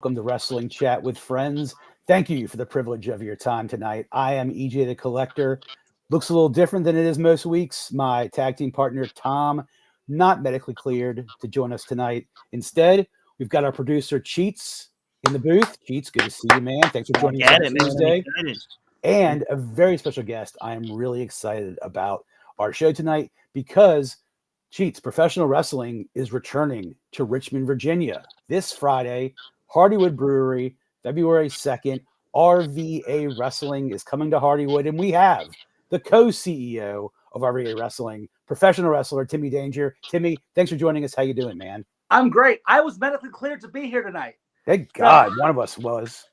Welcome to Wrestling Chat with Friends. Thank you for the privilege of your time tonight. I am EJ the Collector. Looks a little different than it is most weeks. My tag team partner, Tom, not medically cleared to join us tonight. Instead, we've got our producer, Cheats, in the booth. Cheats, good to see you, man. Thanks for joining us on Tuesday. And a very special guest. I am really excited about our show tonight because Cheats, professional wrestling is returning to Richmond, Virginia this Friday. Hardywood Brewery, February 2nd. RVA Wrestling is coming to Hardywood, and we have the co-CEO of RVA Wrestling, professional wrestler Timmy Danger. Timmy, thanks for joining us. How you doing, man? I'm great. I was medically cleared to be here tonight. Thank God, one of us was.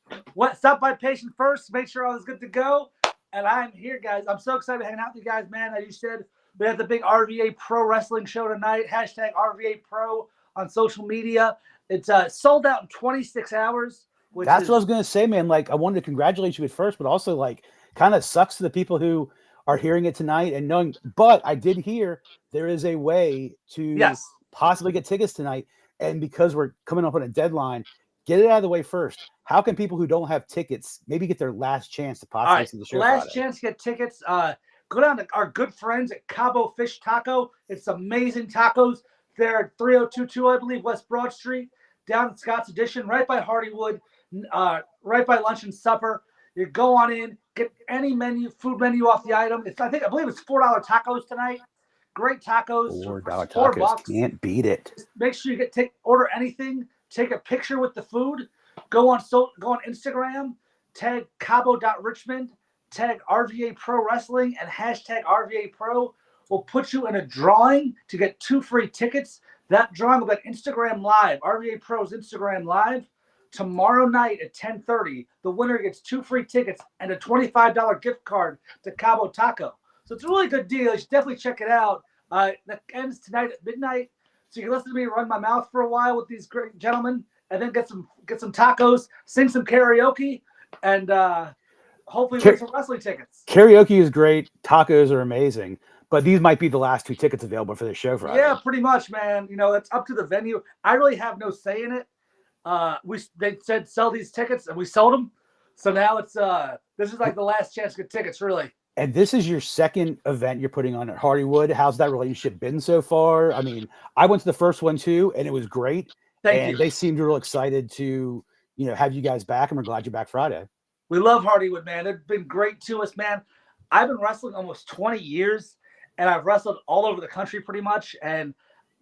Stop by patient first, make sure I was good to go, and I'm here, guys. I'm so excited to hang out with you guys, man. As you said, we have the big RVA Pro Wrestling show tonight. Hashtag RVA Pro on social media. It's sold out in 26 hours. That's what I was going to say, man. Like, I wanted to congratulate you at first, but also, like, kind of sucks to the people who are hearing it tonight and knowing. But I did hear there is a way to possibly get tickets tonight. And because we're coming up on a deadline, get it out of the way first. How can people who don't have tickets maybe get their last chance to possibly see the show? Last chance to get tickets. Go down to our good friends at Cabo Fish Taco. It's amazing tacos. They're at 3022, I believe, West Broad Street, down in Scott's Addition, right by Hardywood, right by lunch and supper. You go on in, get any food menu off the item. I believe it's $4 tacos tonight. Great tacos. $4 tacos. Can't beat it. Just make sure you order anything. Take a picture with the food. Go on Instagram. Tag Cabo.Richmond. Tag RVA Pro Wrestling and hashtag RVA Pro. Will put you in a drawing to get 2 free tickets. That drawing will be at Instagram Live, RVA Pro's Instagram Live, tomorrow night at 10:30. The winner gets 2 free tickets and a $25 gift card to Cabo Taco. So it's a really good deal. You should definitely check it out. That ends tonight at midnight. So you can listen to me run my mouth for a while with these great gentlemen, and then get some tacos, sing some karaoke, and hopefully win some wrestling tickets. Karaoke is great. Tacos are amazing. But these might be the last 2 tickets available for the show Friday. Yeah, pretty much, man. You know, it's up to the venue. I really have no say in it. They said sell these tickets, and we sold them. So now it's this is like the last chance to get tickets, really. And this is your second event you're putting on at Hardywood. How's that relationship been so far? I mean, I went to the first one too, and it was great. Thank you. They seemed real excited to, have you guys back, and we're glad you're back Friday. We love Hardywood, man. They've been great to us, man. I've been wrestling almost 20 years. And I've wrestled all over the country pretty much. And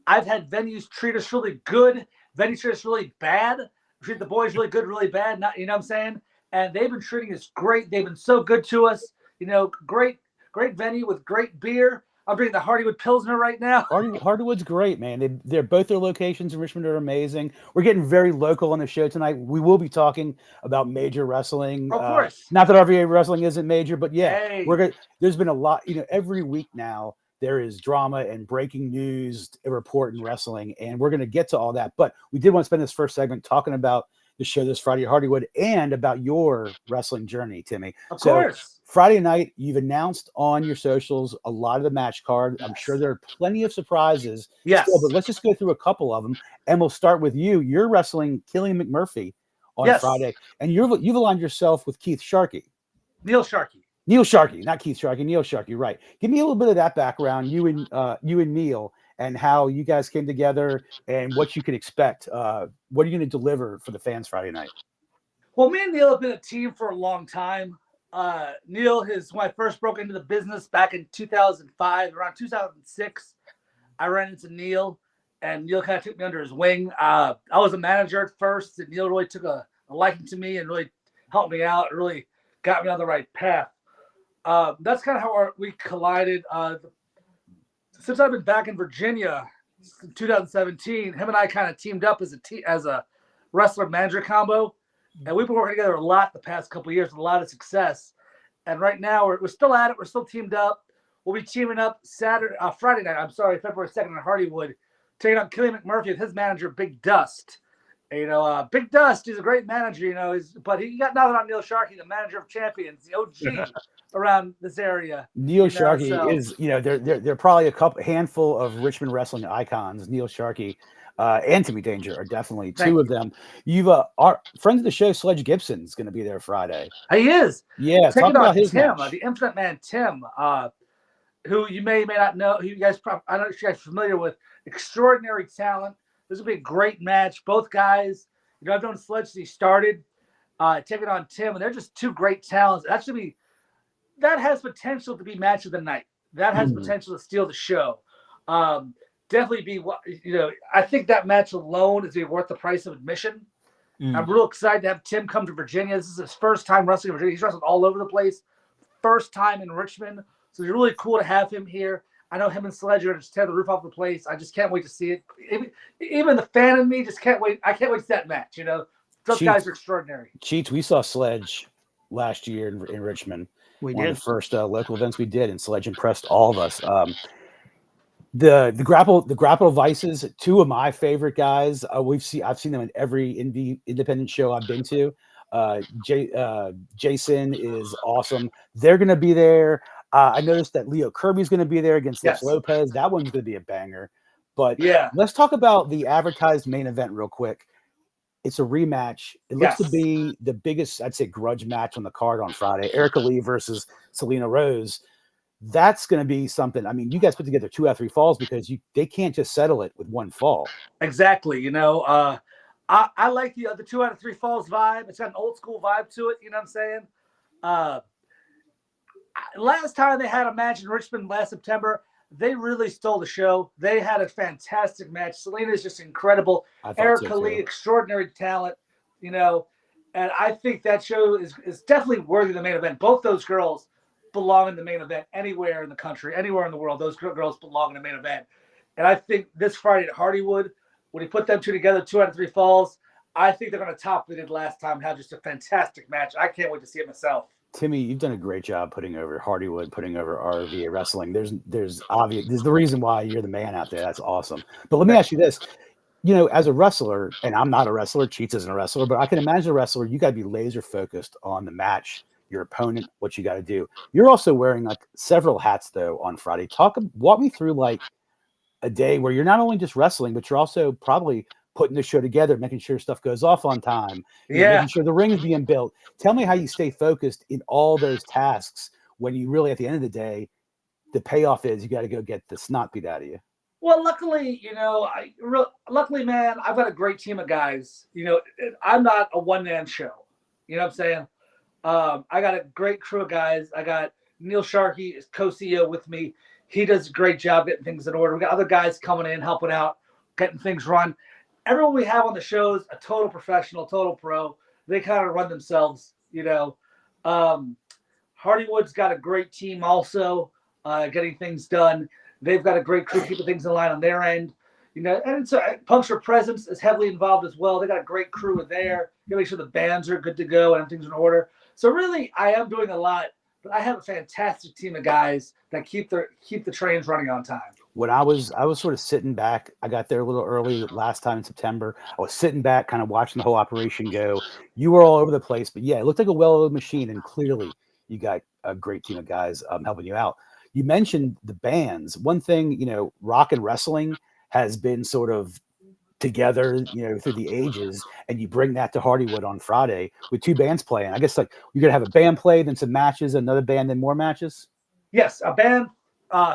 I've had venues treat us really good. Venues treat us really bad. Treat the boys really good, really bad. Not, you know what I'm saying? And they've been treating us great. They've been so good to us. Great venue with great beer. I'm drinking the Hardywood Pilsner right now. Hardywood's great, man. They're both their locations in Richmond are amazing. We're getting very local on the show tonight. We will be talking about major wrestling. Of course. Not that RVA wrestling isn't major, but yeah, there's been a lot. Every week now there is drama and breaking news, a report in wrestling, and we're going to get to all that. But we did want to spend this first segment talking about the show this Friday at Hardywood and about your wrestling journey, Timmy. Of course. Friday night, you've announced on your socials a lot of the match card. I'm sure there are plenty of surprises. Yes. Still, but let's just go through a couple of them, and we'll start with you. You're wrestling Killian McMurphy on Friday, and you've aligned yourself with Keith Sharkey. Neil Sharkey, not Keith Sharkey. Neil Sharkey, right? Give me a little bit of that background, you and Neil, and how you guys came together, and what you can expect. What are you going to deliver for the fans Friday night? Well, me and Neil have been a team for a long time. Neil when I first broke into the business back in 2005, around 2006, I ran into Neil, and Neil kind of took me under his wing. I was a manager at first, and Neil really took a liking to me and really helped me out, and really got me on the right path. That's kind of how we collided. Since I've been back in Virginia in 2017, him and I kind of teamed up as a wrestler-manager combo. And we've been working together a lot the past couple of years with a lot of success. And right now we're still at it. We're still teamed up. We'll be teaming up Friday night. February 2nd in Hardywood, taking on Killian McMurphy with his manager, Big Dust. And, Big Dust, he's a great manager, but he got nothing on Neil Sharkey, the manager of champions, the OG around this area. Neil Sharkey is, they're probably handful of Richmond wrestling icons. Neil Sharkey and Timmy Danger are definitely Thank two of you. them. You've our friends of the show, Sledge Gibson's going to be there Friday. He is Yeah, talk taking about on his Tim, match. the Infinite Man Tim, who you may or may not know, who you guys probably, I don't know if you guys are familiar with. Extraordinary talent. This will be a great match. Both guys, I've known Sledge since he started, taking on Tim, and they're just two great talents. That has potential to be match of the night. That has potential to steal the show. Definitely be, I think that match alone is worth the price of admission. I'm real excited to have Tim come to Virginia. This is his first time wrestling in Virginia. He's wrestled all over the place. First time in Richmond. So it's really cool to have him here. I know him and Sledge are going to just tear the roof off the place. I just can't wait to see it. Even the fan in me just can't wait. I can't wait to see that match. Those guys are extraordinary. Cheats, we saw Sledge last year in Richmond. One of the first local events we did, and Sledge impressed all of us. The grapple vices, two of my favorite guys. I've seen them in every independent show I've been to. Jason is awesome. They're going to be there. I noticed that Leo Kirby's going to be there against Lips Lopez. That one's going to be a banger. But let's talk about the advertised main event real quick. It's a rematch. It looks to be the biggest, I'd say, grudge match on the card on Friday. Erica Lee versus Selena Rose. That's going to be something. I mean, you guys put together 2 out of 3 falls because they can't just settle it with one fall. Exactly. I like the 2 out of 3 falls vibe. It's got an old school vibe to it. You know what I'm saying? Last time they had a match in Richmond last September, they really stole the show. They had a fantastic match. Selena's just incredible. Erica Lee, extraordinary talent, and I think that show is definitely worthy of the main event. Both those girls belong in the main event anywhere in the country, anywhere in the world. Those girls belong in the main event. And I think this Friday at Hardywood, when you put them two together, 2 out of 3 falls, I think they're going to top what they did last time and have just a fantastic match. I can't wait to see it myself. Timmy, you've done a great job putting over Hardywood, putting over RVA wrestling. There's the reason why you're the man out there. That's awesome. But let me ask you this. As a wrestler, and I'm not a wrestler, Cheats isn't a wrestler, but I can imagine a wrestler, you got to be laser focused on the match, your opponent, what you got to do. You're also wearing like several hats though on Friday. Walk me through like a day where you're not only just wrestling, but you're also probably putting the show together, making sure stuff goes off on time, making sure the ring is being built. Tell me how you stay focused in all those tasks when you really, at the end of the day, the payoff is you got to go get the snot beat out of you. Well, luckily, man, I've got a great team of guys. I'm not a one-man show. You know what I'm saying? I got a great crew of guys. I got Neil Sharkey is co-CEO with me. He does a great job getting things in order. We got other guys coming in, helping out, getting things run. Everyone we have on the show is a total professional, total pro. They kind of run themselves, Hardywood's got a great team also, getting things done. They've got a great crew keeping things in line on their end. And Puncture Presence is heavily involved as well. They got a great crew in there. You make sure the bands are good to go and everything's in order. So really, I am doing a lot, but I have a fantastic team of guys that keep the trains running on time. When I was sort of sitting back, I got there a little early last time in September. I was sitting back, kind of watching the whole operation go. You were all over the place, but yeah, it looked like a well-oiled machine, and clearly you got a great team of guys helping you out. You mentioned the bands. One thing, rock and wrestling has been sort of together, through the ages, and you bring that to Hardywood on Friday with 2 bands playing. I guess like you're gonna have a band play, then some matches, another band, then more matches. Yes, a band.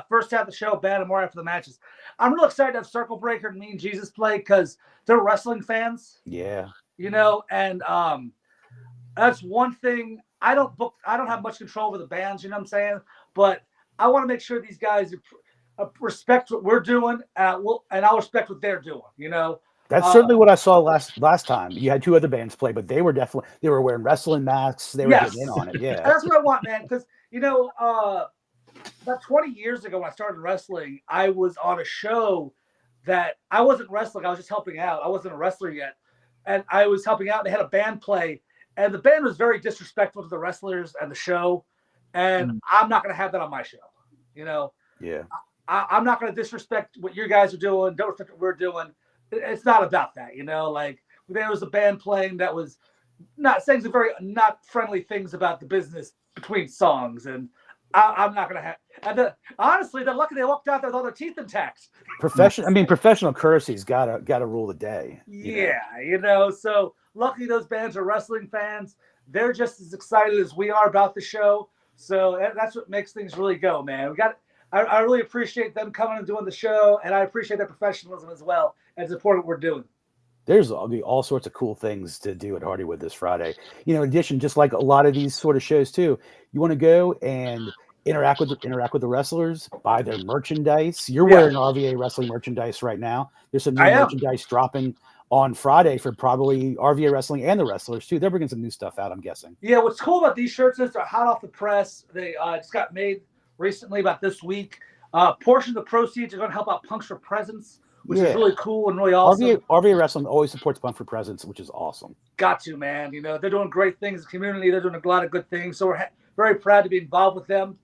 First half of the show, band, and more after the matches. I'm real excited to have Circle Breaker and Mean Jesus play because they're wrestling fans. Yeah. And that's one thing. I don't have much control over the bands, you know what I'm saying? But I want to make sure these guys respect what we're doing, and I'll respect what they're doing, That's certainly what I saw last time. You had 2 other bands play, but they were wearing wrestling masks. They were getting in on it. Yeah. That's what I want, man. Because, about 20 years ago when I started wrestling, I was on a show that I wasn't wrestling. I was just helping out. I wasn't a wrestler yet. And I was helping out. They had a band play. And the band was very disrespectful to the wrestlers and the show. And I'm not going to have that on my show. Yeah. I'm not going to disrespect what you guys are doing. Don't respect what we're doing. It's not about that, Like, there was a band playing that was not saying some very not friendly things about the business between songs. And I'm not gonna have. And honestly, they're lucky they walked out there with all their teeth intact. Professional courtesy's gotta rule the day. Yeah, so luckily those bands are wrestling fans. They're just as excited as we are about the show. So that's what makes things really go, man. I really appreciate them coming and doing the show, and I appreciate their professionalism as well and support what we're doing. There's all sorts of cool things to do at Hardywood this Friday. In addition, just like a lot of these sort of shows too, you want to go and interact with the wrestlers, buy their merchandise. You're wearing RVA wrestling merchandise right now. There's some new merchandise dropping on Friday for probably RVA wrestling and the wrestlers too. They're bringing some new stuff out, I'm guessing. Yeah, what's cool about these shirts is they're hot off the press. They just got made recently, about this week. Portion of the proceeds are going to help out Punks for Presents, which is really cool and really awesome. RVA Wrestling always supports Punk for Presents, which is awesome. Got to, man. They're doing great things in the community. They're doing a lot of good things. So we're very proud to be involved with them.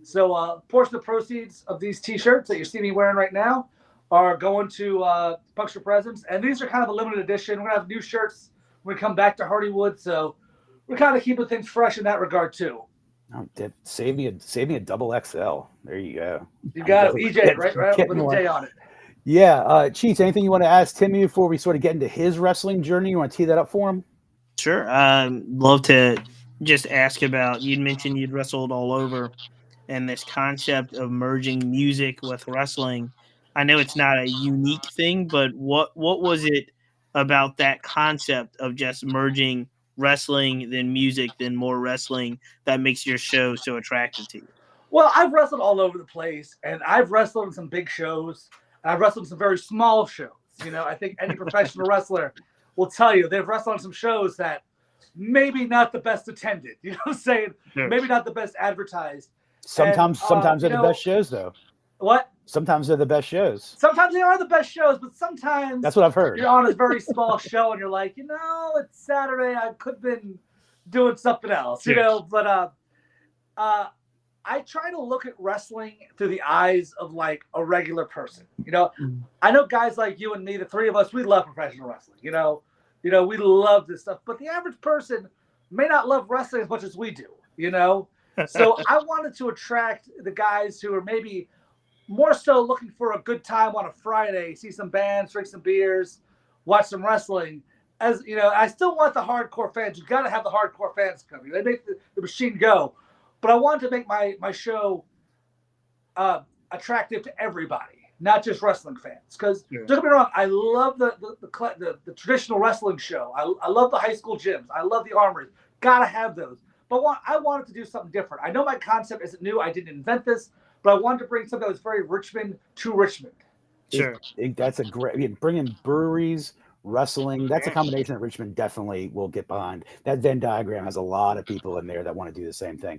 So portion of the proceeds of these T-shirts that you see me wearing right now are going to Punks for Presents. And these are kind of a limited edition. We're going to have new shirts when we come back to Hardywood. So we're kind of keeping things fresh in that regard, too. Oh, save me a double XL. There you go. You got it. EJ, right with a J on it. Yeah. Cheats, anything you want to ask Timmy before we sort of get into his wrestling journey? You want to tee that up for him? Sure. Love to just ask about, you'd mentioned you'd wrestled all over, and this concept of merging music with wrestling. I know it's not a unique thing, but what was it about that concept of just merging wrestling, then music, then more wrestling that makes your show so attractive to you? Well, I've wrestled all over the place, and I've wrestled in some big shows. I've wrestled in some very small shows. I think any professional wrestler will tell you they've wrestled on some shows that maybe not the best attended. You know what I'm saying? Sure. Maybe not the best advertised. Sometimes they're the best shows, though. What? Sometimes they're the best shows. Sometimes they are the best shows, but sometimes that's what I've heard. You're on a very small show, and you're like, it's Saturday. I could have been doing something else, But I try to look at wrestling through the eyes of like a regular person. I know guys like you and me, the three of us, we love professional wrestling. We love this stuff, but the average person may not love wrestling as much as we do. So I wanted to attract the guys who are maybe more so looking for a good time on a Friday, see some bands, drink some beers, watch some wrestling. As I still want the hardcore fans. You got to have the hardcore fans coming. They make the machine go. But I wanted to make my show attractive to everybody, not just wrestling fans. Because don't get me wrong, I love the traditional wrestling show. I love the high school gyms. I love the armories. Gotta have those. But I wanted to do something different. I know my concept isn't new. I didn't invent this, but I wanted to bring something that was very Richmond to Richmond. Sure, that's a great. Bringing breweries. Wrestling, that's a combination that Richmond definitely will get behind. That Venn diagram has a lot of people in there that want to do the same thing.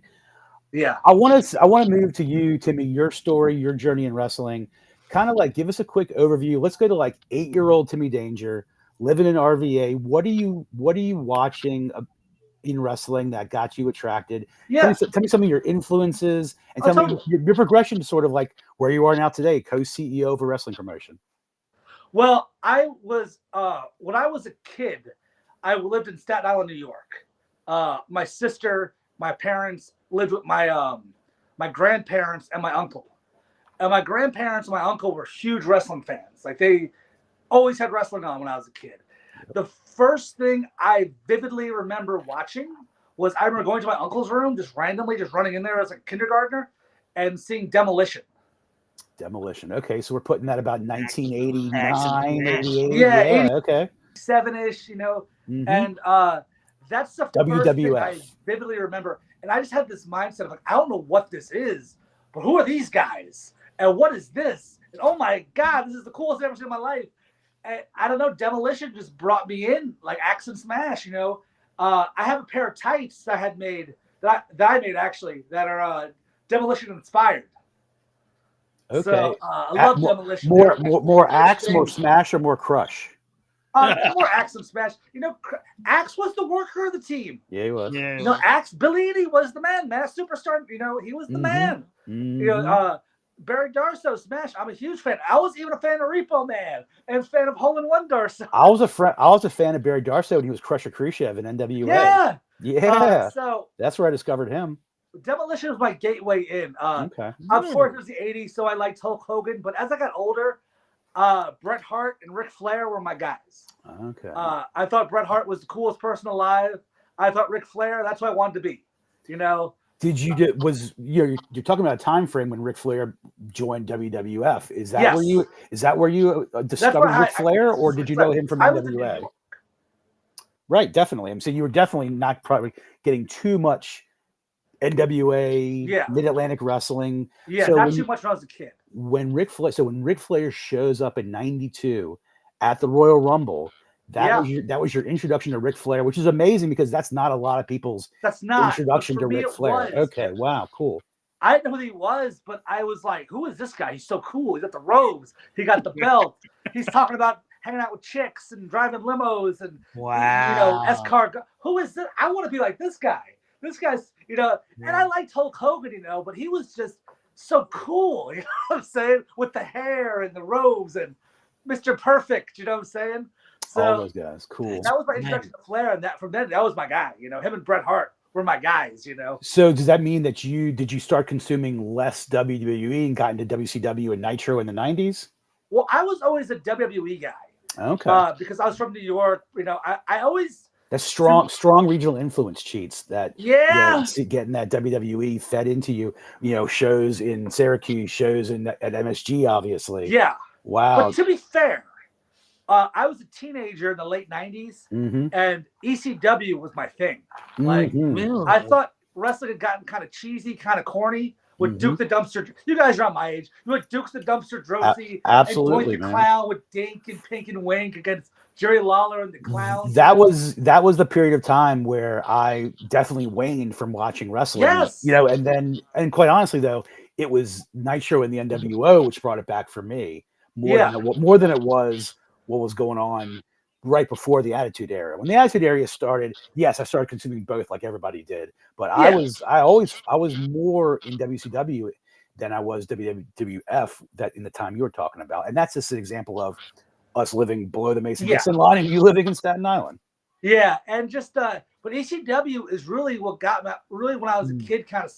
Yeah. I want to move to you, Timmy, your story, your journey in wrestling. Kind of like give us a quick overview. Let's go to like 8-year-old Timmy Danger, living in RVA. What are you watching in wrestling that got you attracted? Yeah. Tell me some of your influences and tell me your progression to sort of like where you are now today, co-CEO of a wrestling promotion. Well, I was when I was a kid, I lived in Staten Island, New York. My sister, my parents lived with my grandparents and my uncle. And my grandparents and my uncle were huge wrestling fans. Like they always had wrestling on when I was a kid. The first thing I vividly remember watching was I remember going to my uncle's room, just randomly just running in there as a kindergartner and seeing Demolition. Okay, so we're putting that about 1989, 88. Yeah, okay. 7-ish, and that's the WWF. First thing I vividly remember. And I just had this mindset of like, I don't know what this is, but who are these guys? And what is this? And oh my God, this is the coolest I've ever seen in my life. And I don't know, Demolition just brought me in, like Axe and Smash, I have a pair of tights that I had made, that I made actually, that are Demolition inspired. Okay. So I love Demolition. More Axe, more Smash, or more Crush? More Axe and Smash. Axe was the worker of the team. Yeah, he was. Yeah, Axe Bellini was the man, superstar. He was the man. Mm-hmm. Barry Darsow, Smash. I'm a huge fan. I was even a fan of Repo Man and a fan of Hole in One Darsow. I was a fan of Barry Darsow when he was Crusher Khrushchev in NWA. Yeah. So that's where I discovered him. Demolition was my gateway in. Okay. Of course, it was the '80s, so I liked Hulk Hogan. But as I got older, Bret Hart and Ric Flair were my guys. Okay. I thought Bret Hart was the coolest person alive. I thought Ric Flair, that's what I wanted to be. You know. Did you you're talking about a time frame when Ric Flair joined WWF? Is that Yes. where you discovered Ric Flair, or did you know him from NWA? Right, definitely. I'm saying you were definitely not probably getting too much NWA, Mid-Atlantic Wrestling. Yeah, so not too much when I was a kid. When Ric Flair shows up in '92 at the Royal Rumble, that was your introduction to Ric Flair, which is amazing because that's not a lot of people's introduction to Ric Flair. Okay, wow, cool. I didn't know who he was, but I was like, who is this guy? He's so cool. He's got the robes. He got the belt. He's talking about hanging out with chicks and driving limos and S-car. Who is this? I want to be like this guy. This guy's, and I liked Hulk Hogan, but he was just so cool, you know what I'm saying? With the hair and the robes and Mr. Perfect, you know what I'm saying? So all those guys, cool. That was my introduction to Flair, and from then that was my guy. Him and Bret Hart were my guys. So does that mean that did you start consuming less WWE and got into WCW and Nitro in the '90s? Well, I was always a WWE guy. Okay. Because I was from New York, I always. That's strong regional influence cheats that getting that WWE fed into you, shows in Syracuse, shows at MSG, obviously. Yeah. Wow. But to be fair, I was a teenager in the late '90s, and ECW was my thing. Like, I thought wrestling had gotten kind of cheesy, kind of corny with Duke the Dumpster. You guys are on my age. You like Duke's the Dumpster Drosy, absolutely, and Doink the Clown with Dink and Pink and Wink against Jerry Lawler and the Clown. That was the period of time where I definitely waned from watching wrestling. Yes. And quite honestly though, it was Nitro and the NWO which brought it back for me more than it was what was going on right before the Attitude Era. When the Attitude Era started, yes, I started consuming both like everybody did, but I was more in WCW than I was WWF that in the time you were talking about. And that's just an example of us living below the Mason-Dixon line and you living in Staten Island. Yeah, and just but ECW is really what got me really when I was a kid, kind of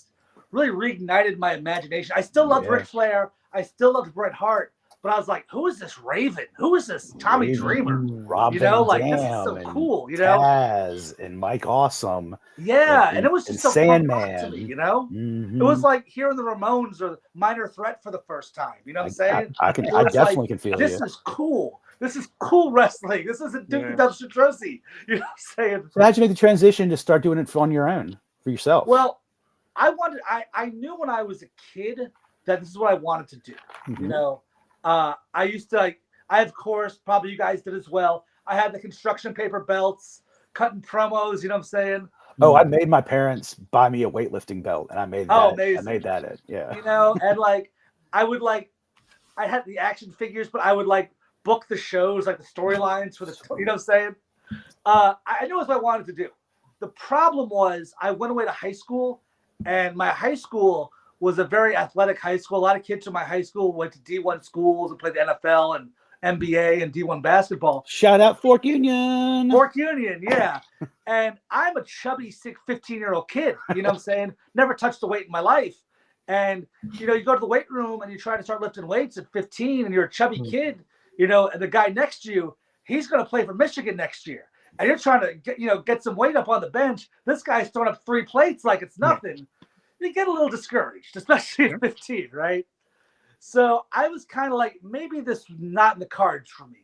really reignited my imagination. I still loved Ric Flair, I still loved Bret Hart, but I was like, who is this Raven? Who is this Tommy Dreamer? Rob Van Dam, this is so cool, Taz and Mike Awesome. Yeah, and it was just so Sandman to me, It was like hearing the Ramones or Minor Threat for the first time. You know what I'm saying? I definitely can feel this is cool. This is cool wrestling. This isn't Duke the Dumpster Drosy. You know what I'm saying? So how'd you make the transition to start doing it on your own for yourself? Well, I knew when I was a kid that this is what I wanted to do. I used to, of course, probably you guys did as well. I had the construction paper belts, cutting promos, you know what I'm saying? Oh, I made my parents buy me a weightlifting belt, and I made that. Oh, amazing. I made that it, yeah. And I had the action figures, but I would book the shows, like the storylines for the, you know what I'm saying? I knew it was what I wanted to do. The problem was I went away to high school, and my high school was a very athletic high school. A lot of kids from my high school went to D1 schools and played the NFL and NBA and D1 basketball. Shout out Fork Union. Fork Union, yeah. And I'm a chubby, sick 15-year-old kid, you know what I'm saying? Never touched a weight in my life. And, you go to the weight room and you try to start lifting weights at 15 and you're a chubby kid, and the guy next to you, he's going to play for Michigan next year. And you're trying to get some weight up on the bench. This guy's throwing up 3 plates like it's nothing. You get a little discouraged, especially at 15, right? So I was kind of like, maybe this is not in the cards for me,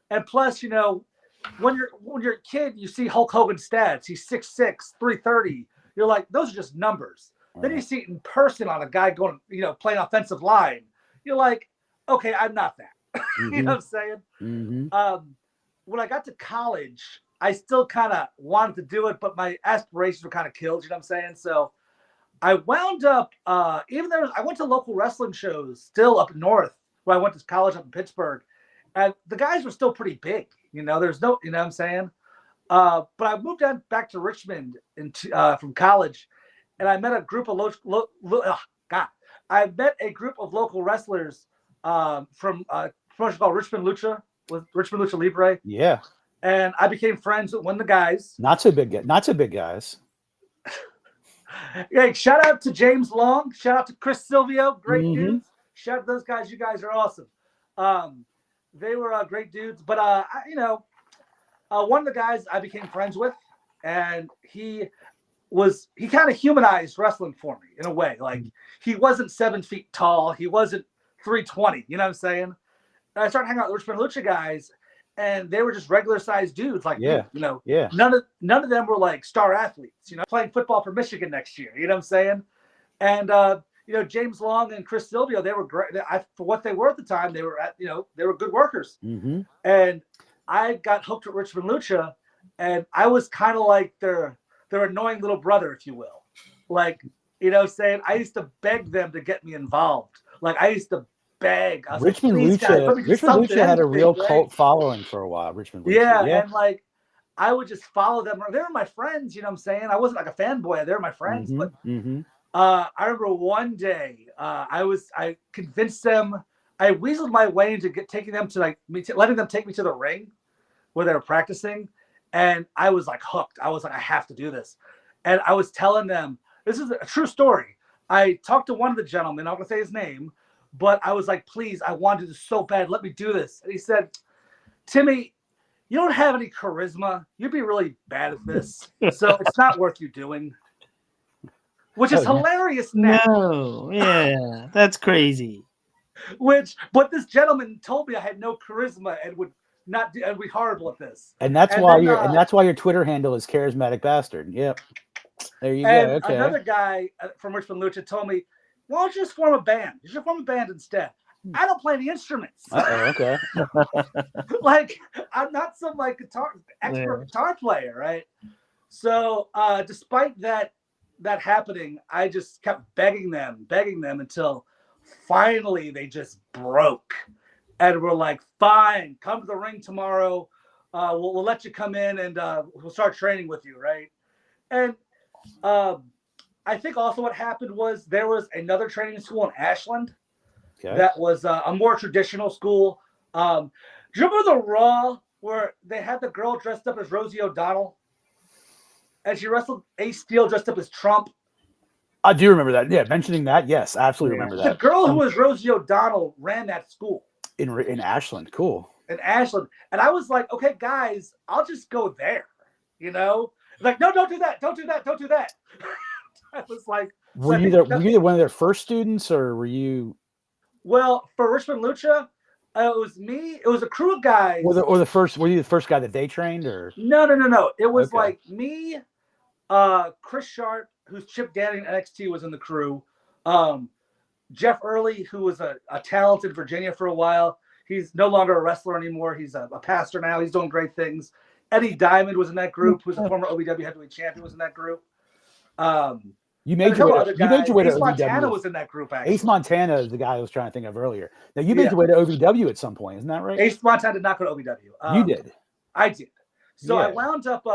And plus, when you're a kid, you see Hulk Hogan's stats. He's 6'6", 330. You're like, those are just numbers. Then you see it in person on a guy going, playing offensive line. You're like, okay, I'm not that. You know what I'm saying? When I got to college, I still kind of wanted to do it, but my aspirations were kind of killed. You know what I'm saying? So I wound up, I went to local wrestling shows still up north, where I went to college up in Pittsburgh, and the guys were still pretty big. There's no, you know what I'm saying? But I moved back to Richmond from college, and I met a group of local wrestlers from a promotion called Richmond Lucha Libre. Yeah. And I became friends with one of the guys. Not so big guys. Hey, shout out to James Long. Shout out to Chris Silvio. Great Mhm. dudes. Shout out to those guys. You guys are awesome. They were great dudes. But one of the guys I became friends with, and he kind of humanized wrestling for me in a way. Like, he wasn't 7 feet tall. He wasn't 320. You know what I'm saying? And I started hanging out with Richmond Lucha guys, and they were just regular sized dudes like me. You know, Yeah. none of them were like star athletes, you know, playing football for Michigan next year. You know what I'm saying? And James Long and Chris Silvio, they were great. For what they were at the time, they were good workers. Mm-hmm. And I got hooked with Richmond Lucha, and I was kind of like their annoying little brother, if you will. Like, saying I used to beg them to get me involved. Like, I used to beg. I was Richmond like, Lucha had a real cult following for a while. Richmond Lucha. Yeah, and like I would just follow them. They were my friends, you know what I'm saying? I wasn't like a fanboy. They were my friends. Mm-hmm. But Mm-hmm. I remember one day I convinced them. I weaseled my way into taking them to letting them take me to the ring where they were practicing. And I was like hooked. I was like, I have to do this. And I was telling them, this is a true story. I talked to one of the gentlemen, I'm not going to say his name, but I was like, please, I want to do this so bad. Let me do this. And he said, Timmy, you don't have any charisma. You'd be really bad at this. So it's not worth you doing. Which is hilarious now. No, yeah, that's crazy. But this gentleman told me I had no charisma and would not do, and be horrible at this. And that's why your Twitter handle is charismatic bastard. Yep. There you go. Okay. Another guy from Richmond Lucha told me, why don't you just form a band? You should form a band instead. I don't play the instruments. Okay. Like, I'm not some expert guitar player, right? So despite that happening, I just kept begging them until finally they just broke. And we're like, fine, come to the ring tomorrow. We'll let you come in and we'll start training with you, right? And I think also what happened was there was another training school in Ashland that was a more traditional school. Do you remember the Raw where they had the girl dressed up as Rosie O'Donnell? And she wrestled Ace Steel dressed up as Trump? I do remember that. Yeah, mentioning that, yes, I absolutely remember that. The girl who was Rosie O'Donnell ran that school. In Ashland, cool. In Ashland. And I was like, okay, guys, I'll just go there, Like, no, don't do that. Don't do that. Don't do that. I was like, were you one of their first students, or were you? Well, for Richmond Lucha, it was me. It was a crew of guys. Were you the first guy that they trained, or? No. It was like me, Chris Sharp, who's Chip Danning in NXT, was in the crew. Jeff Early, who was a talent in Virginia for a while. He's no longer a wrestler anymore. He's a pastor now. He's doing great things. Eddie Diamond was in that group, who's a former OVW heavyweight champion, was in that group. You made your way to OVW. Ace Montana was in that group, actually. Ace Montana is the guy I was trying to think of earlier. Now, you made your way to OVW at some point, isn't that right? Ace Montana did not go to OVW. You did. I did. So I wound up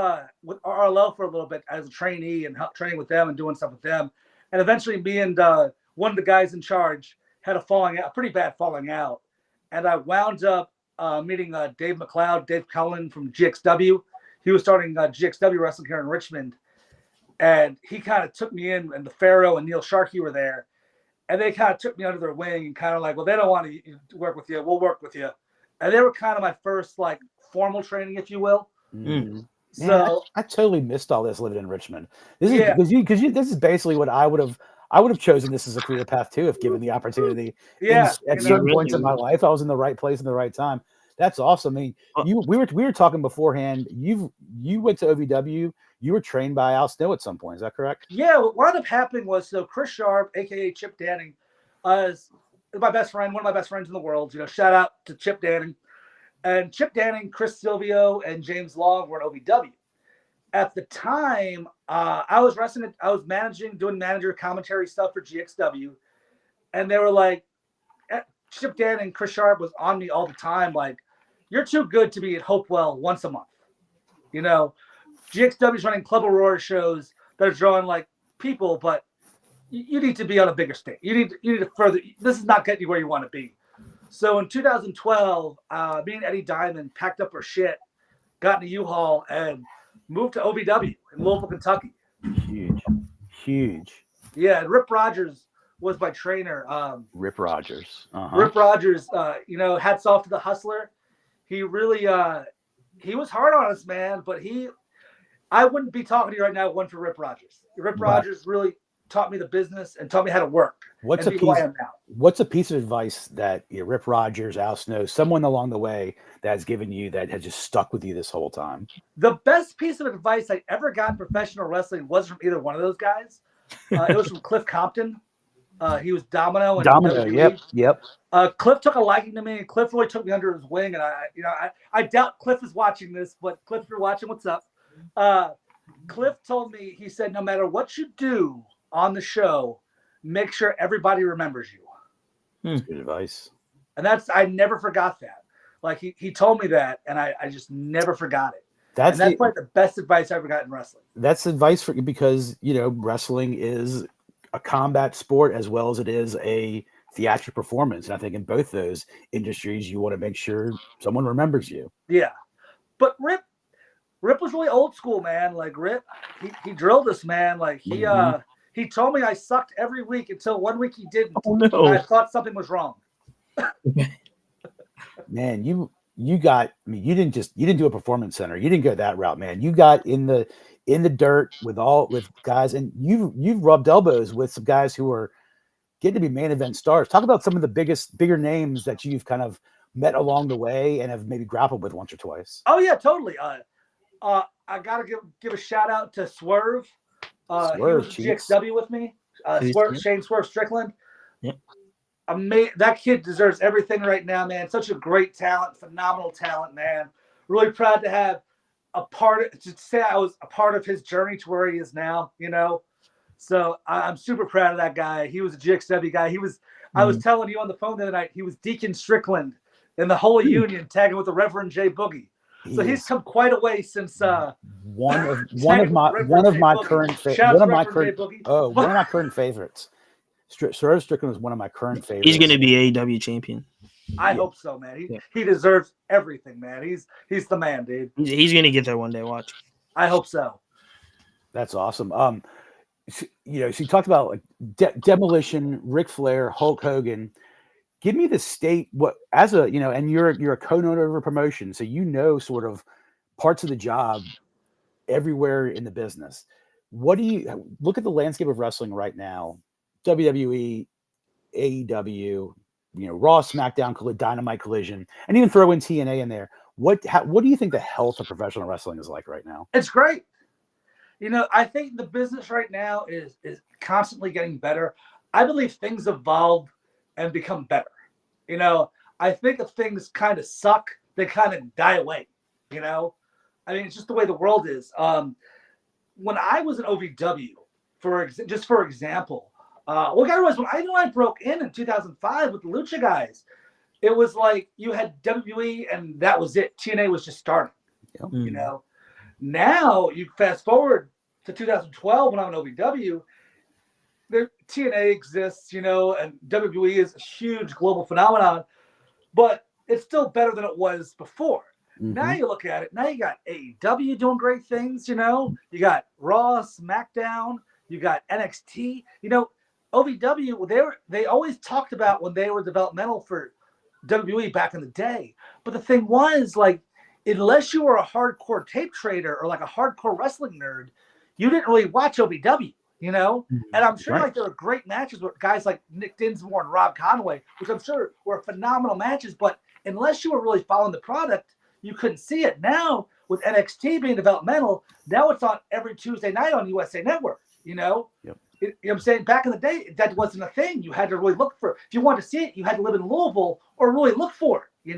with RLL for a little bit as a trainee and training with them and doing stuff with them. And eventually me and one of the guys in charge had a pretty bad falling out. And I wound up meeting Dave McLeod, Dave Cullen from GXW. He was starting GXW wrestling here in Richmond. And he kind of took me in, and the Pharaoh and Neil Sharkey were there. And they kind of took me under their wing and kind of like, well, they don't want to work with you. We'll work with you. And they were kind of my first formal training, if you will. Mm-hmm. So man, I totally missed all this living in Richmond. This is because this is basically what I would have chosen this as a career path too, if given the opportunity. Yeah, at certain points in my life, I was in the right place in the right time. That's awesome. I mean, we were talking beforehand. You went to OVW. You were trained by Al Snow at some point. Is that correct? Yeah. What wound up happening was Chris Sharp, aka Chip Danning, is my best friend, one of my best friends in the world. Shout out to Chip Danning. And Chip Danning, Chris Silvio, and James Long were in OVW. At the time, I was wrestling. I was doing manager commentary stuff for GXW, and they were like, Chip Danning, Chris Sharp was on me all the time. Like, you're too good to be at Hopewell once a month. GXW's running Club Aurora shows that are drawing people, but you need to be on a bigger stage. You need to further. This is not getting you where you want to be. So in 2012, me and Eddie Diamond packed up our shit, got in a U-Haul, and moved to OVW in Louisville, Kentucky. huge. Yeah, and Rip Rogers was my trainer. Rip Rogers. Rip Rogers, hats off to the hustler. He really he was hard on us, man, but I wouldn't be talking to you right now if it wasn't for Rip Rogers. Rip Rogers really taught me the business and taught me how to work. What's a piece of advice that Rip Rogers, Al Snow, someone along the way that has given you that has just stuck with you this whole time? The best piece of advice I ever got in professional wrestling wasn't from either one of those guys. It was from Cliff Compton. He was Domino. Yep. Cliff took a liking to me, and Cliff really took me under his wing. And I doubt Cliff is watching this, but Cliff, if you're watching, what's up? Cliff told me, he said, no matter what you do on the show, make sure everybody remembers you. That's good advice. And I never forgot that. Like he told me that, and I just never forgot it. That's probably the best advice I ever got in wrestling. That's advice for you because, wrestling is a combat sport as well as it is a theatrical performance. And I think in both those industries, you want to make sure someone remembers you. Yeah. But Rip was really old school, man. Like Rip, he drilled us, man. Like he told me I sucked every week until one week he didn't. Oh, no. And I thought something was wrong. Man, you didn't do a performance center. You didn't go that route, man. You got in the dirt with guys, and you've rubbed elbows with some guys who are getting to be main event stars. Talk about some of the bigger names that you've kind of met along the way and have maybe grappled with once or twice. Oh yeah, totally. I gotta give a shout out to Swerve. He was GXW with me. Shane Swerve Strickland. Yep. That kid deserves everything right now, man. Such a great talent, phenomenal talent, man. Really proud to have I was a part of his journey to where he is now, So I'm super proud of that guy. He was a GXW guy. I was telling you on the phone the other night, he was Deacon Strickland in the Holy Union, tagging with the Reverend J Boogie. So he's come quite a way since one of my current favorites. Swerve Strickland was one of my current favorites. He's going to be AEW champion. I hope so, man. He deserves everything, man. He's the man, dude. He's going to get there one day. Watch. I hope so. That's awesome. So you talked about like Demolition, Ric Flair, Hulk Hogan. Give me the state and you're a co-owner of a promotion, so sort of parts of the job everywhere in the business. What do you look at the landscape of wrestling right now? WWE, AEW, Raw, SmackDown, Dynamite, Collision, and even throw in TNA in there. What do you think the health of professional wrestling is like right now? It's great. I think the business right now is constantly getting better. I believe things evolve and become better. I think if things kind of suck, they kind of die away. It's just the way the world is. When I was in OVW, for example, what I was when I broke in 2005 with the Lucha guys, it was like you had WWE and that was it. TNA was just starting. Yep. Now you fast forward to 2012 when I'm in OVW, the TNA exists, and WWE is a huge global phenomenon, but it's still better than it was before. Mm-hmm. Now you look at it, now you got AEW doing great things, you got Raw, SmackDown, you got NXT, OVW, they always talked about when they were developmental for WWE back in the day. But the thing was, like, unless you were a hardcore tape trader or like a hardcore wrestling nerd, you didn't really watch OVW, And I'm sure like there were great matches with guys like Nick Dinsmore and Rob Conway, which I'm sure were phenomenal matches. But unless you were really following the product, you couldn't see it. Now with NXT being developmental, now it's on every Tuesday night on USA Network, Yep. You know what I'm saying? Back in the day, that wasn't a thing. You had to really look for it. If you wanted to see it, you had to live in Louisville or really look for it,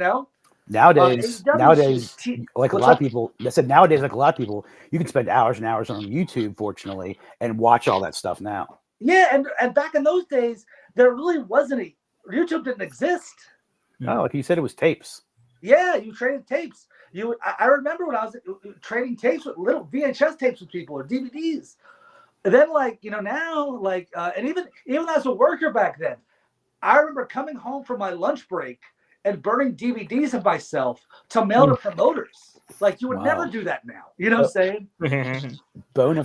Nowadays, like a lot of people, you can spend hours and hours on YouTube, fortunately, and watch all that stuff now. Yeah, and back in those days, there really wasn't YouTube didn't exist. Oh, like you said, it was tapes. Yeah, you traded tapes. I remember when I was trading tapes with little VHS tapes with people or DVDs. And then, now, and even as a worker back then, I remember coming home from my lunch break and burning DVDs of myself to mail to promoters. Like, you would never do that now. You know what I'm saying? Bona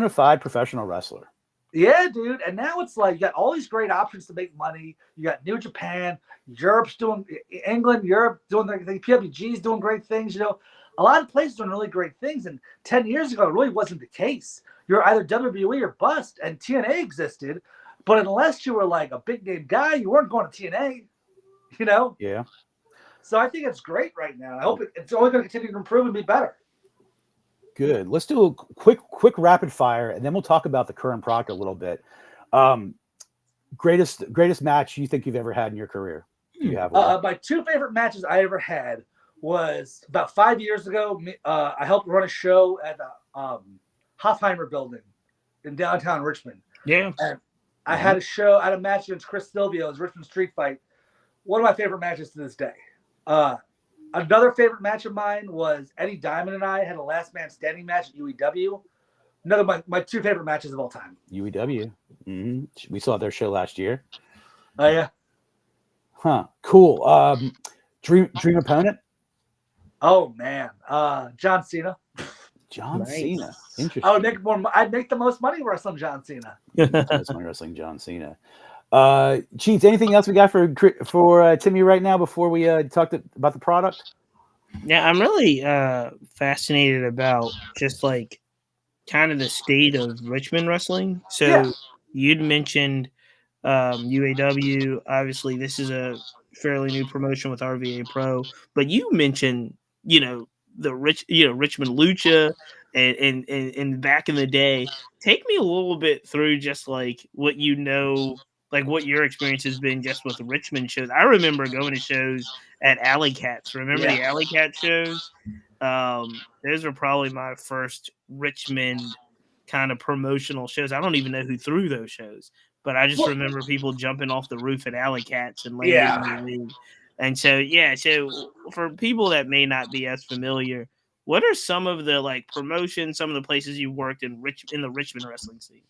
fide professional wrestler. Yeah, dude. And now it's like you got all these great options to make money. You got New Japan, Europe's doing England, Europe doing their thing, PWG's doing great things. A lot of places doing really great things. And 10 years ago, it really wasn't the case. You're either WWE or bust, and TNA existed. But unless you were like a big name guy, you weren't going to TNA, you know? Yeah. So I think it's great right now. I hope it's only going to continue to improve and be better. Good. Let's do a quick rapid fire, and then we'll talk about the current product a little bit. Greatest match you think you've ever had in your career? Do you have one? My two favorite matches I ever had was about 5 years ago. I helped run a show at the Hofheimer building in downtown Richmond. Yeah. And I had a match against Chris Silvio's Richmond Street Fight. One of my favorite matches to this day. Another favorite match of mine was Eddie Diamond and I had a last man standing match at UEW. Another of my two favorite matches of all time. UEW. Mm-hmm. We saw their show last year. Oh, yeah. Huh. Cool. Dream opponent? Oh, man. John Cena. John Cena. Interesting. I'd make the most money wrestling John Cena. Most money wrestling John Cena. Cheats, anything else we got for Timmy right now before we talked about the product? Yeah, I'm really fascinated about just like kind of the state of Richmond wrestling. So you'd mentioned UAW. Obviously, this is a fairly new promotion with RVA Pro, but you mentioned the Richmond Lucha and back in the day. Take me a little bit through just like what like what your experience has been just with Richmond shows. I remember going to shows at Alley Cats. Remember the Alley Cat shows? Those were probably my first Richmond kind of promotional shows. I don't even know who threw those shows, but I just remember people jumping off the roof at Alley Cats and landing in the ring. And so for people that may not be as familiar, what are some of the like promotions, some of the places you worked in the Richmond wrestling scene?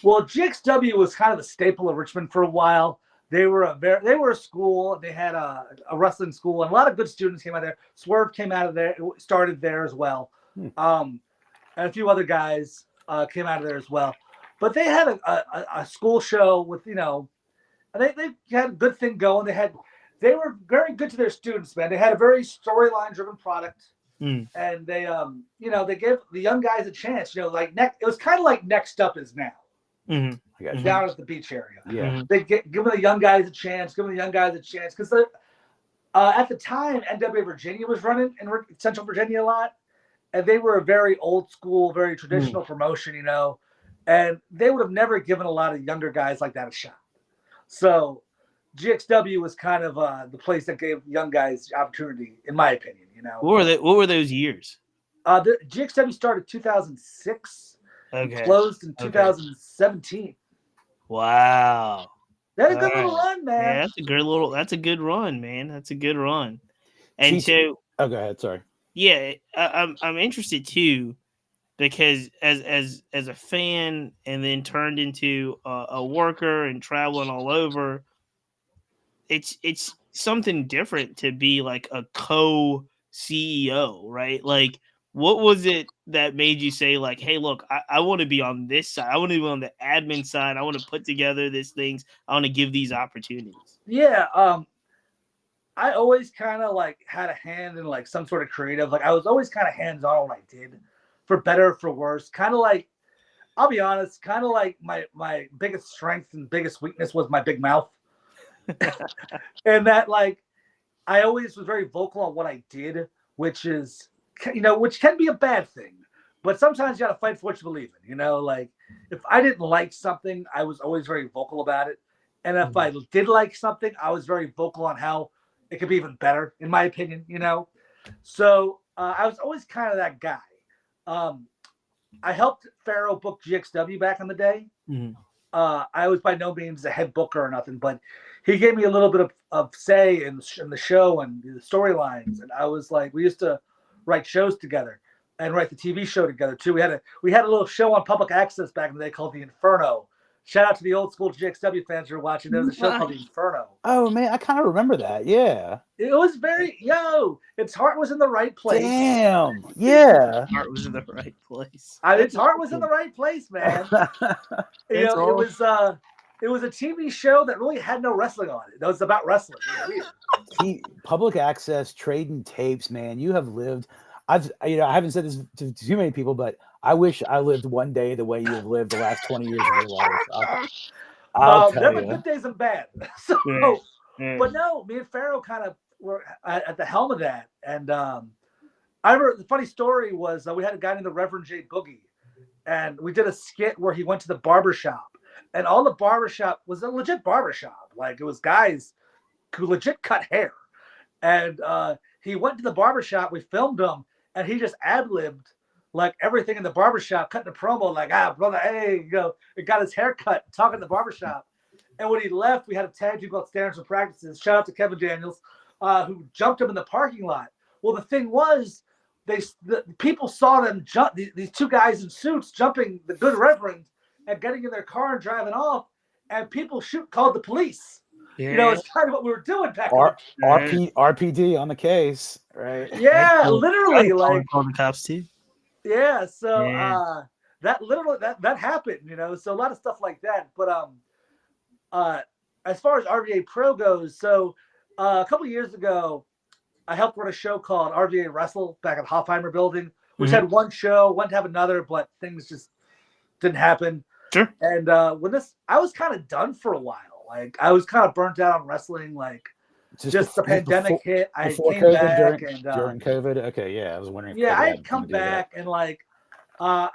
Well, GXW was kind of the staple of Richmond for a while. They were a school. They had a wrestling school, and a lot of good students came out of there. Swerve came out of there, started there as well, and a few other guys came out of there as well. But they had a school show with and they had a good thing going. They were very good to their students, man. They had a very storyline driven product. And they they gave the young guys a chance. It was kind of like Next Up is now. Mm-hmm. Down at the beach area. Yeah. They give the young guys a chance. Because at the time, NWA Virginia was running in Central Virginia a lot. And they were a very old school, very traditional promotion, and they would have never given a lot of younger guys like that a shot. So GXW was kind of the place that gave young guys the opportunity, in my opinion, What were those years? The GXW started 2006. Okay. Closed in 2017. Wow. That's a good little run, man. Yeah, that's a good run, man. That's a good run. And so go ahead, sorry. Yeah, I'm interested too, because as a fan and then turned into a worker and traveling all over, it's something different to be like a co-CEO, right? Like, what was it that made you say, like, hey, look, I want to be on this side. I want to be on the admin side. I want to put together these things. I want to give these opportunities. Yeah. I always kind of like had a hand in like some sort of creative. Like I was always kind of hands-on on what I did, for better or for worse. Kind of like, I'll be honest, kind of like my biggest strength and biggest weakness was my big mouth. And that like, I always was very vocal on what I did, which is, which can be a bad thing, but sometimes you got to fight for what you believe in, like if I didn't like something, I was always very vocal about it. And if I did like something, I was very vocal on how it could be even better, in my opinion, So I was always kind of that guy. I helped Pharaoh book GXW back in the day. I was by no means a head booker or nothing, but he gave me a little bit of say in the show and the storylines. And I was like, we used to write shows together and write the TV show together too. We had a little show on public access back in the day called The Inferno Shout out to the old school GXW fans who are watching. There was a show called Inferno. Oh man, I kind of remember that. Yeah. It was very its heart was in the right place. Damn. Yeah. Heart was in the right place. Its heart was in the right place, man. It was a TV show that really had no wrestling on it. It was about wrestling. It was weird. Public access, trading tapes, man. You have lived. I haven't said this to too many people, but I wish I lived one day the way you have lived the last 20 years of your life. I'll tell there you. were good days and bad. So, but no, me and Pharaoh kind of were at the helm of that. And I remember the funny story was we had a guy named the Reverend J Boogie, and we did a skit where he went to the barbershop, and all the barbershop was a legit barbershop. Like, it was guys who legit cut hair. And he went to the barbershop, we filmed him, and he just ad-libbed like everything in the barbershop, cutting a promo like, brother, hey, it got his hair cut, talking in the barbershop. And when he left, we had a tag team called Standards and Practices. Shout out to Kevin Daniels, who jumped him in the parking lot. Well, the thing was, the people saw them jump, these two guys in suits jumping the good reverend and getting in their car and driving off, and people called the police. Yeah. It's kind of what we were doing back then. RPD on the case, right? Yeah, literally. Called the cops too. Yeah, so that literally that happened, so a lot of stuff like that. But as far as RVA Pro goes, so a couple of years ago, I helped run a show called RVA Wrestle back at Hofheimer Building, which had one show, wanted to have another, but things just didn't happen. Sure. And I was kind of done for a while. Like, I was kind of burnt out on wrestling. Like, just the pandemic hit. I came back during COVID. Okay, yeah, I was wondering. Yeah, I had come back and I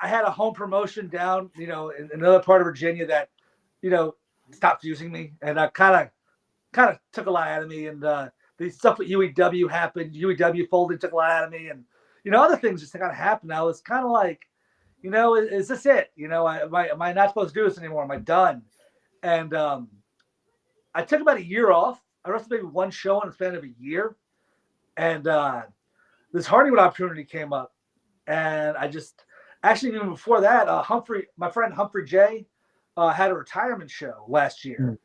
had a home promotion down, in another part of Virginia that, stopped using me, and I kind of took a lot out of me. And the stuff with UEW happened. UEW folding took a lot out of me, and other things just kind of happened. I was kind of like, is this it? Am I not supposed to do this anymore? Am I done? And I took about a year off. I wrestled maybe one show in the span of a year. And this Hardywood opportunity came up. And I just, actually, even before that, my friend Humphrey J had a retirement show last year.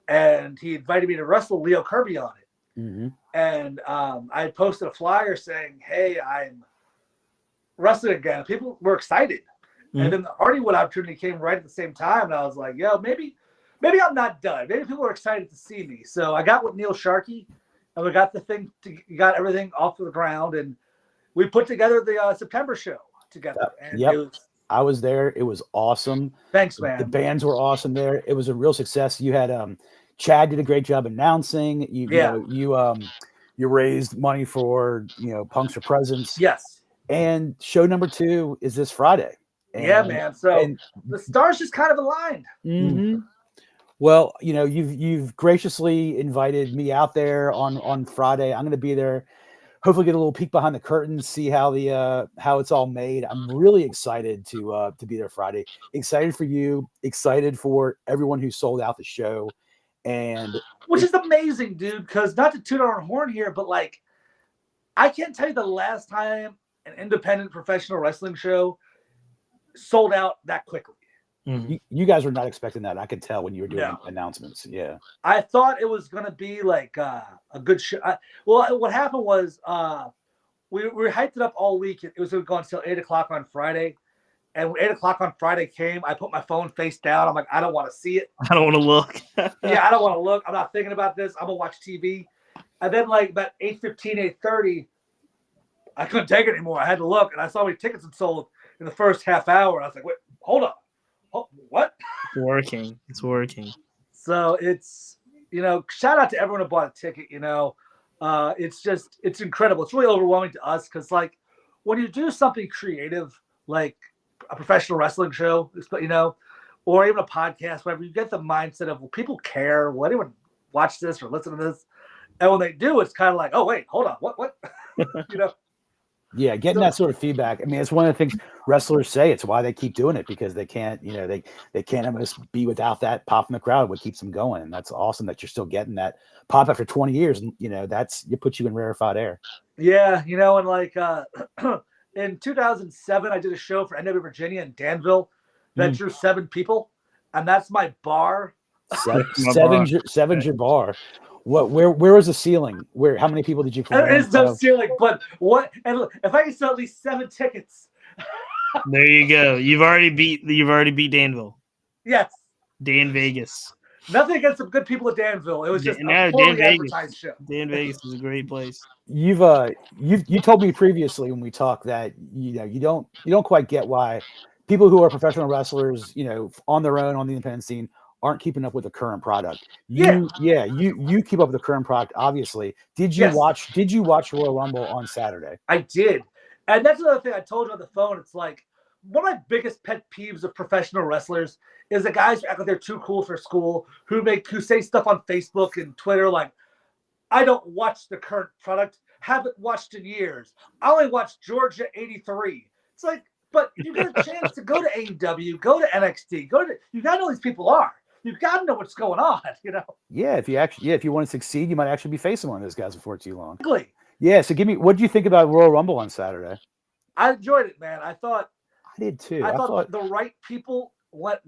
And he invited me to wrestle Leo Kirby on it. Mm-hmm. And I had posted a flyer saying, hey, I'm wrestling again. People were excited. And then the Hardywood opportunity came right at the same time. And I was like, maybe I'm not done. Maybe people are excited to see me. So I got with Neil Sharkey, and we got got everything off the ground, and we put together the September show together. And I was there. It was awesome. Thanks, man. The bands were awesome there. It was a real success. You had Chad did a great job announcing. You raised money for Punks for Presents. Yes. And show number 2 is this Friday. Man. So the stars just kind of aligned. Mm-hmm. Well, you've graciously invited me out there on Friday. I'm going to be there. Hopefully, get a little peek behind the curtain, see how how it's all made. I'm really excited to be there Friday. Excited for you. Excited for everyone who sold out the show, which is amazing, dude. Because not to toot our horn here, but I can't tell you the last time an independent professional wrestling show sold out that quickly. Mm-hmm. You guys were not expecting that. I could tell when you were doing announcements. Yeah. I thought it was going to be like a good show. What happened was we hyped it up all week. It was going to go until 8 o'clock on Friday. And when 8 o'clock on Friday came, I put my phone face down. I'm like, I don't want to see it. I don't want to look. I don't want to look. I'm not thinking about this. I'm going to watch TV. And then about 8:15, 8:30, I couldn't take it anymore. I had to look. And I saw how many tickets had sold in the first half hour. I was like, wait, hold up. Oh, what? It's working. So it's, shout out to everyone who bought a ticket, it's incredible. It's really overwhelming to us because when you do something creative, like a professional wrestling show, or even a podcast, whatever, you get the mindset of, well, people care. Will anyone watch this or listen to this? And when they do, it's kind of like, oh, wait, hold on. What? Yeah, getting that sort of feedback. I mean, it's one of the things wrestlers say. It's why they keep doing it, because they can't, they can't almost be without that pop in the crowd. What keeps them going, and that's awesome that you're still getting that pop after 20 years. And it puts you in rarefied air. Yeah, and in 2007, I did a show for NW Virginia in Danville that drew 7 people. and that's my bar. Seven's your bar. Where was the ceiling? How many people did you There prevent? is no ceiling, but what? And look, if I can sell at least 7 tickets, there you go. You've already beat Danville. Yes, Dan Vegas. Nothing against some good people at Danville. It was just a poorly advertised show. Dan Vegas is a great place. You told me previously when we talked that you don't quite get why people who are professional wrestlers, on their own on the independent scene, aren't keeping up with the current product. You keep up with the current product, obviously. Did you watch Royal Rumble on Saturday? I did. And that's another thing I told you on the phone. It's like one of my biggest pet peeves of professional wrestlers is the guys who act like they're too cool for school, who say stuff on Facebook and Twitter like, I don't watch the current product, haven't watched in years. I only watched Georgia 83. It's like, but you get a chance to go to AEW, go to NXT, you got to know who these people are. You've got to know what's going on, Yeah, if you want to succeed, you might actually be facing one of those guys before too long. Exactly. Yeah, so what did you think about Royal Rumble on Saturday? I enjoyed it, man. I did too. I thought the right people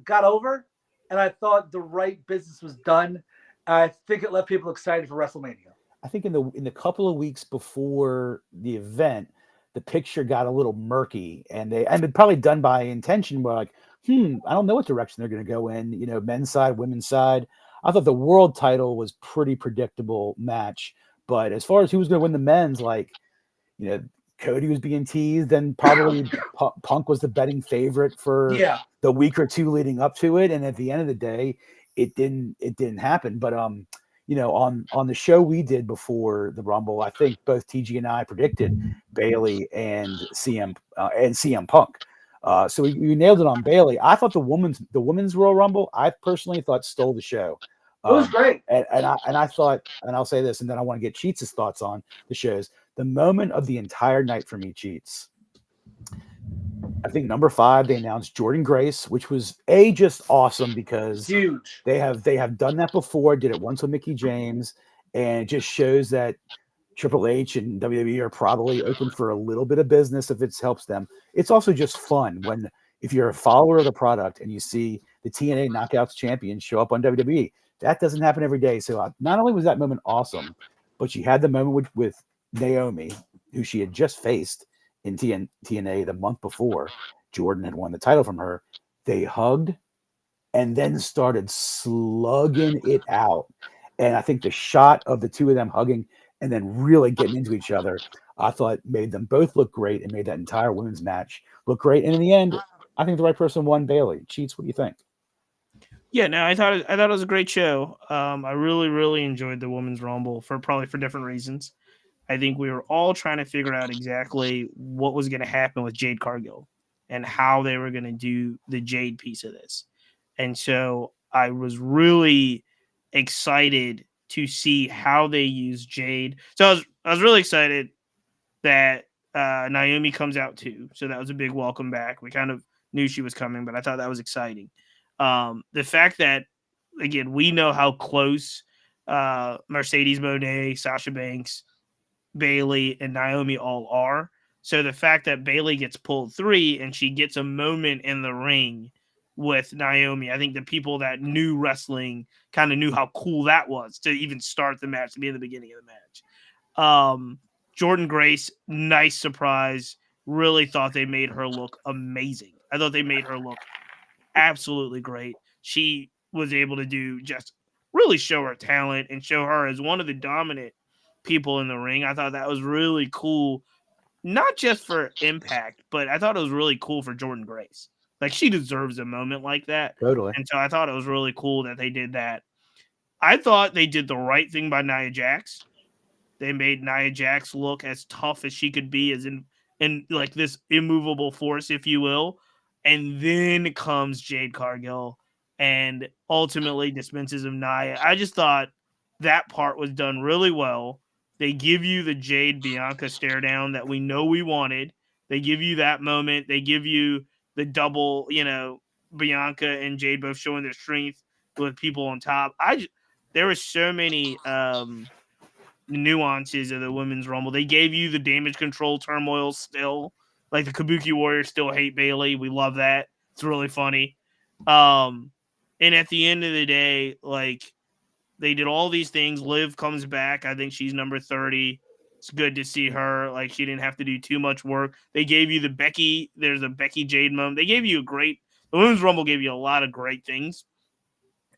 got over, and I thought the right business was done. I think it left people excited for WrestleMania. I think in the couple of weeks before the event, the picture got a little murky, and it's probably done by intention. Where like, I don't know what direction they're going to go in. Men's side, women's side. I thought the world title was pretty predictable match, but as far as who was going to win the men's, Cody was being teased, and probably Punk was the betting favorite for the week or two leading up to it. And at the end of the day, it didn't happen. But on the show we did before the Rumble, I think both TG and I predicted Bayley and CM Punk. So we nailed it on Bayley. I thought the women's Royal Rumble, I personally thought stole the show. It was great. And I thought, and I'll say this, and then I want to get Cheats' thoughts on the shows. The moment of the entire night for me, Cheats, I think number 5, they announced Jordynne Grace, which was just awesome because huge. They have done that before, did it once with Mickie James, and it just shows that Triple H and WWE are probably open for a little bit of business if it helps them. It's also just fun if you're a follower of the product and you see the TNA Knockouts champion show up on WWE. That doesn't happen every day. So not only was that moment awesome, but you had the moment with Naomi, who she had just faced in TNA the month before. Jordan had won the title from her. They hugged and then started slugging it out. And I think the shot of the two of them hugging and then really getting into each other, I thought made them both look great and made that entire women's match look great. And in the end, I think the right person won. Bayley. Cheats, what do you think? Yeah, no, I thought it was a great show. I really, really enjoyed the Women's Rumble for different reasons. I think we were all trying to figure out exactly what was going to happen with Jade Cargill and how they were going to do the Jade piece of this. And so I was really excited to see how they use Jade. So I was really excited that Naomi comes out too. So that was a big welcome back. We kind of knew she was coming, but I thought that was exciting. The fact that, again, we know how close Mercedes Moné, Sasha Banks, Bayley, and Naomi all are. So the fact that Bayley gets pulled 3 and she gets a moment in the ring with Naomi, I think the people that knew wrestling kind of knew how cool that was to even start the match, to be in the beginning of the match. Jordynne Grace, nice surprise. Really thought they made her look amazing. I thought they made her look absolutely great. She was able to just really show her talent and show her as one of the dominant people in the ring. I thought that was really cool, not just for Impact, but I thought it was really cool for Jordynne Grace. Like, she deserves a moment like that. Totally. And so I thought it was really cool that they did that. I thought they did the right thing by Nia Jax. They made Nia Jax look as tough as she could be, as in like this immovable force, if you will. And then comes Jade Cargill and ultimately dispenses of Nia. I just thought that part was done really well. They give you the Jade Bianca stare down that we know we wanted. They give you that moment. They give you the double, Bianca and Jade both showing their strength with people on top. There were so many nuances of the Women's Rumble. They gave you the damage control turmoil still. Like, the Kabuki Warriors still hate Bayley. We love that. It's really funny. And at the end of the day, like, they did all these things. Liv comes back. I think she's number 30. It's good to see her. Like, she didn't have to do too much work. They gave you there's a Becky Jade moment. They gave you the Women's Rumble gave you a lot of great things.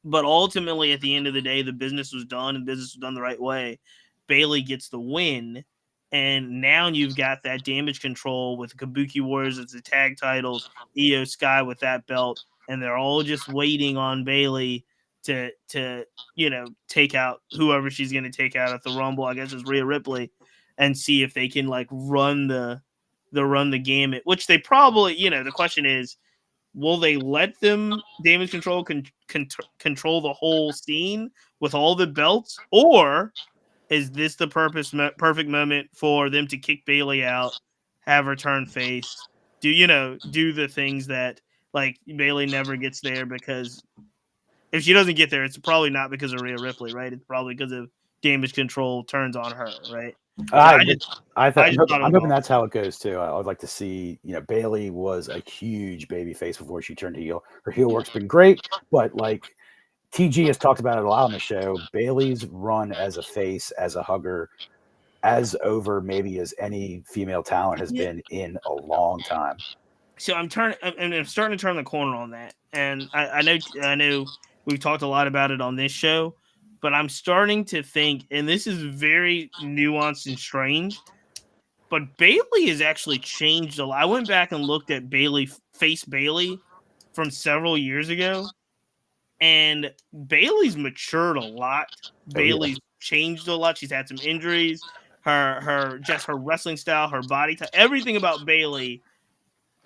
But ultimately, at the end of the day, the business was done, and business was done the right way. Bayley gets the win. And now you've got that Damage Control with Kabuki Warriors as the tag titles, Io Sky with that belt, and they're all just waiting on Bayley to take out whoever she's going to take out at the Rumble. I guess it's Rhea Ripley, and see if they can like run the gamut. Which they probably, the question is, will they let them Damage Control control the whole scene with all the belts, or is this the perfect moment for them to kick Bayley out, have her turn face, do the things that like Bayley never gets there, because if she doesn't get there, it's probably not because of Rhea Ripley, right? It's probably because of Damage Control turns on her, right? I'm hoping that's how it goes too. I would like to see, Bayley was a huge baby face before she turned heel. Her heel work's been great, but like TG has talked about it a lot on the show. Bayley's run as a face, as a hugger, as over maybe as any female talent has been in a long time. So I'm starting to turn the corner on that, and I know we've talked a lot about it on this show, but I'm starting to think, and this is very nuanced and strange, but Bayley has actually changed a lot. I went back and looked at Bayley from several years ago, and Bayley's matured a lot. Bayley's changed a lot. She's had some injuries. Her wrestling style, her body type, everything about Bayley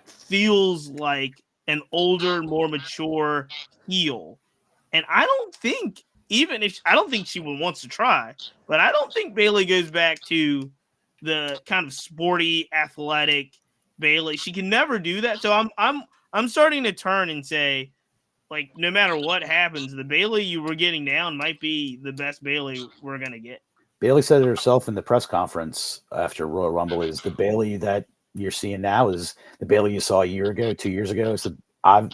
feels like an older, more mature heel. And I don't think, I don't think she wants to try, but I don't think Bayley goes back to the kind of sporty, athletic Bayley. She can never do that. So I'm starting to turn and say, like, no matter what happens, the Bayley you were getting down might be the best Bayley we're gonna get. Bayley said it herself in the press conference after Royal Rumble, is the Bayley that you're seeing now is the Bayley you saw a year ago, 2 years ago. So I've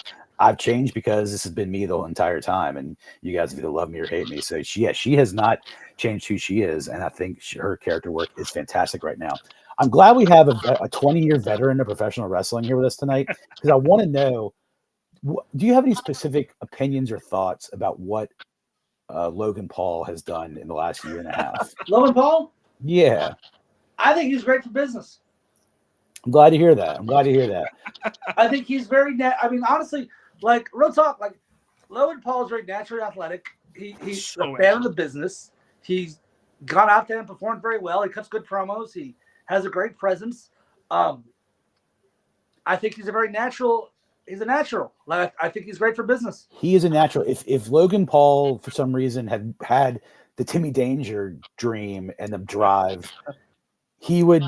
changed because this has been me the entire time, and you guys either love me or hate me. So she has not changed who she is, and I think her character work is fantastic right now. I'm glad we have a 20-year veteran of professional wrestling here with us tonight, because I want to know, do you have any specific opinions or thoughts about what Logan Paul has done in the last year and a half? Logan Paul? Yeah. I think he's great for business. I'm glad to hear that. I think he's very honestly, like, real talk, like, Logan Paul is very naturally athletic. He's a fan of the business. He's gone out there and performed very well. He cuts good promos. He has a great presence. I think he's a natural. Like, I think he's great for business. He is a natural. If Logan Paul, for some reason, had the Timmy Danger dream and the drive, he would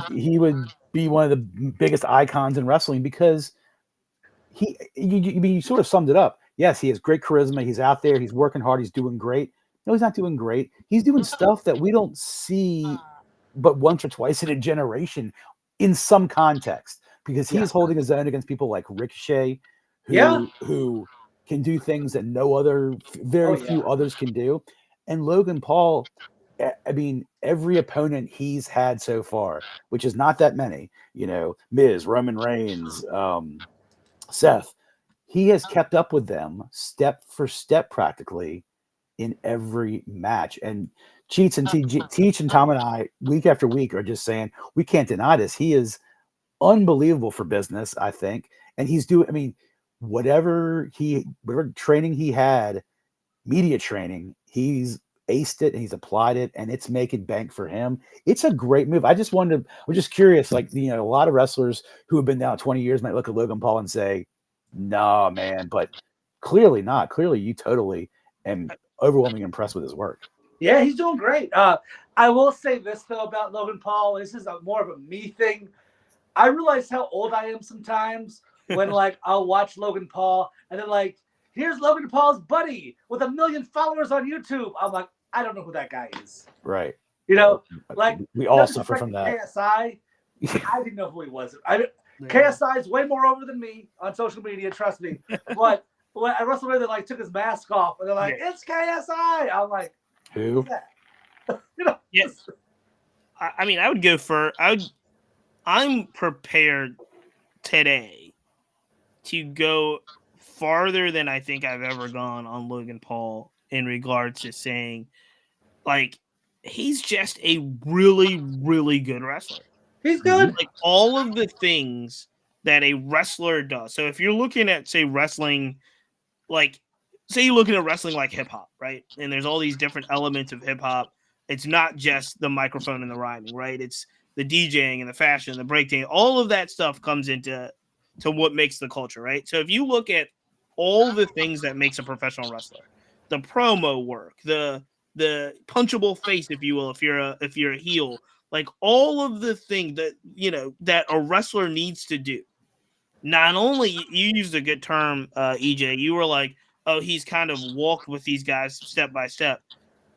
be one of the biggest icons in wrestling, because you sort of summed it up. Yes, he has great charisma. He's out there. He's working hard. He's doing great. No, he's not doing great. He's doing stuff that we don't see but once or twice in a generation in some context, because he's holding his own against people like Ricochet, who can do things that very few others can do. And Logan Paul, I mean, every opponent he's had so far, which is not that many, Miz, Roman Reigns, Seth, he has kept up with them step for step practically in every match. And Teach and Tom and I, week after week, are just saying, we can't deny this. He is unbelievable for business, I think. And he's doing, whatever training he had, media training, he's aced it and he's applied it, and it's making bank for him. It's a great move. I was just curious, like, a lot of wrestlers who have been down 20 years might look at Logan Paul and say, no, man, but clearly not. Clearly you totally am overwhelmingly impressed with his work. Yeah, he's doing great. I will say this, though, about Logan Paul. This is more of a me thing. I realize how old I am sometimes when, like, I'll watch Logan Paul and then, like, here's Logan Paul's buddy with 1 million followers on YouTube. I'm like, I don't know who that guy is. Right. Like, we all suffer from that. KSI, I didn't know who he was. KSI is way more over than me on social media, trust me. But when at WrestleMania they like took his mask off and they're like, Yeah. "It's KSI." I'm like, Who? "Yeah." You know? Yes. I mean, I would go for. I'm prepared today to go farther than I think I've ever gone on Logan Paul in regards to saying, like, he's just a really, really good wrestler. He's good. Like, all of the things that a wrestler does. So if you're looking at, say, wrestling, like, say you're looking at wrestling like hip hop, right? And there's all these different elements of hip hop. It's not just the microphone and the rhyming, right? It's the DJing and the fashion, the breakdancing. All of that stuff comes into what makes the culture, right? So if you look at all the things that makes a professional wrestler, the promo work, the punchable face, if you will, if you're a heel, like all of the things that that a wrestler needs to do. Not only you used a good term, EJ, you were like, oh, he's kind of walked with these guys step by step.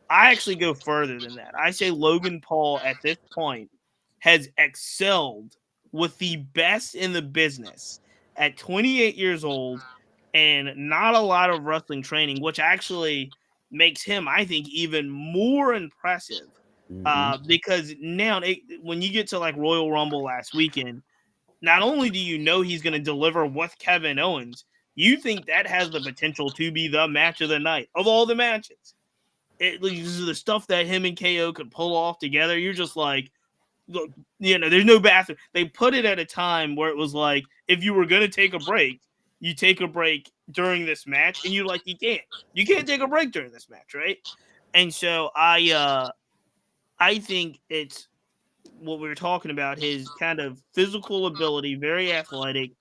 I actually go further than that. I say Logan Paul at this point has excelled with the best in the business at 28 years old and not a lot of wrestling training, which actually makes him, I think, even more impressive. Because now when you get to like Royal Rumble last weekend, not only do you know he's going to deliver with Kevin Owens, you think that has the potential to be the match of the night of all the matches. The stuff that him and KO could pull off together, you're just like, look, there's no bathroom. They put it at a time where it was like, if you were going to take a break, you take a break during this match, and you're like, you can't take a break during this match, right? And so I think it's what we were talking about, his kind of physical ability, very athletic,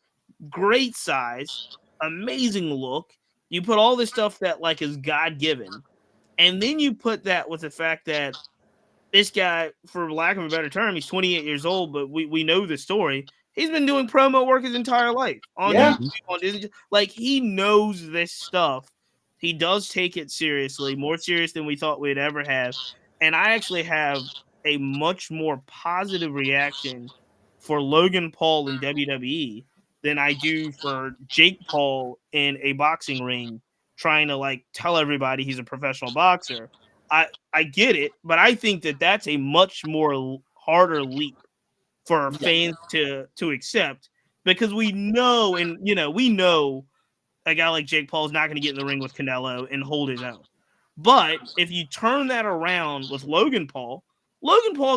great size, amazing look. You put all this stuff that like is God-given, and then you put that with the fact that this guy, for lack of a better term, he's 28 years old, but we know the story. He's been doing promo work his entire life on YouTube, on Disney. Like, he knows this stuff. He does take it seriously, more serious than we thought we'd ever have. And I actually have a much more positive reaction for Logan Paul in WWE than I do for Jake Paul in a boxing ring trying to like tell everybody he's a professional boxer. I get it, but I think that that's a much more harder leap for fans to accept, because we know, and we know a guy like Jake Paul is not going to get in the ring with Canelo and hold his own. But if you turn that around with Logan Paul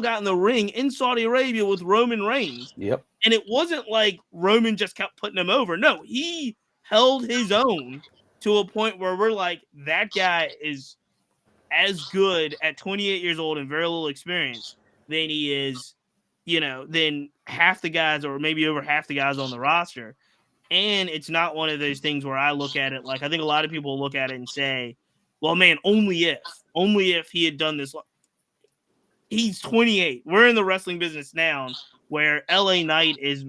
got in the ring in Saudi Arabia with Roman Reigns. Yep. And it wasn't like Roman just kept putting him over. No, he held his own to a point where we're like, that guy is as good at 28 years old and very little experience than he is, than half the guys, or maybe over half the guys on the roster. And it's not one of those things where I look at it like, I think a lot of people look at it and say, well, man, only if he had done this. He's 28. We're in the wrestling business now where LA Knight is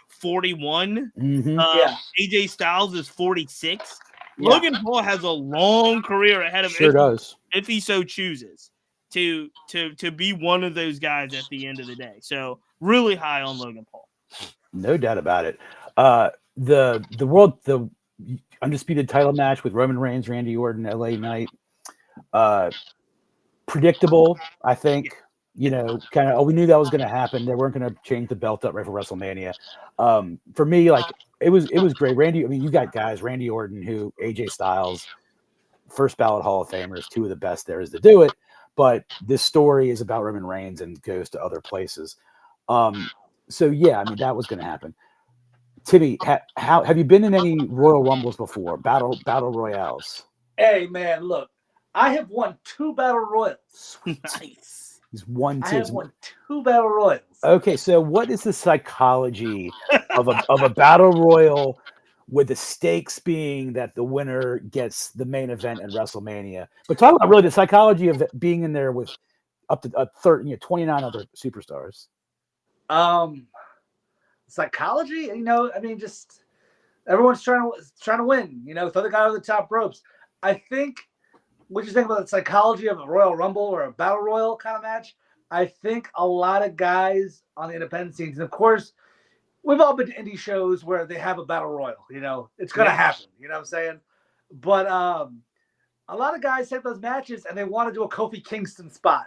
41? AJ Styles is 46. Yeah. Logan Paul has a long career ahead of him. Sure does. If he so chooses to be one of those guys at the end of the day. So really high on Logan Paul. No doubt about it. The undisputed title match with Roman Reigns, Randy Orton, LA Knight. Predictable, I think. Kind of. We knew that was going to happen. They weren't going to change the belt up right for WrestleMania. For me, like it was great. Randy. I mean, you got guys, Randy Orton, who AJ Styles, first ballot Hall of Famers, two of the best there is to do it. But this story is about Roman Reigns and goes to other places. So yeah, I mean that was going to happen. Timmy, how have you been in any Royal Rumbles before? Battle Royales. Hey man, look, I have won 2 Battle Royals. Nice. He's won 2. I have won 2 Battle Royals. Okay, so what is the psychology of a Battle Royal, with the stakes being that the winner gets the main event at WrestleMania? But talk about really the psychology of being in there with up to 29 other superstars. Psychology, I mean, just everyone's trying to win, throw the guy over the top ropes. I think what you think about the psychology of a Royal Rumble or a Battle Royal kind of match, I think a lot of guys on the independent scenes, and of course, we've all been to indie shows where they have a battle royal. You know, it's gonna happen. You know what I'm saying? But a lot of guys take those matches and they want to do a Kofi Kingston spot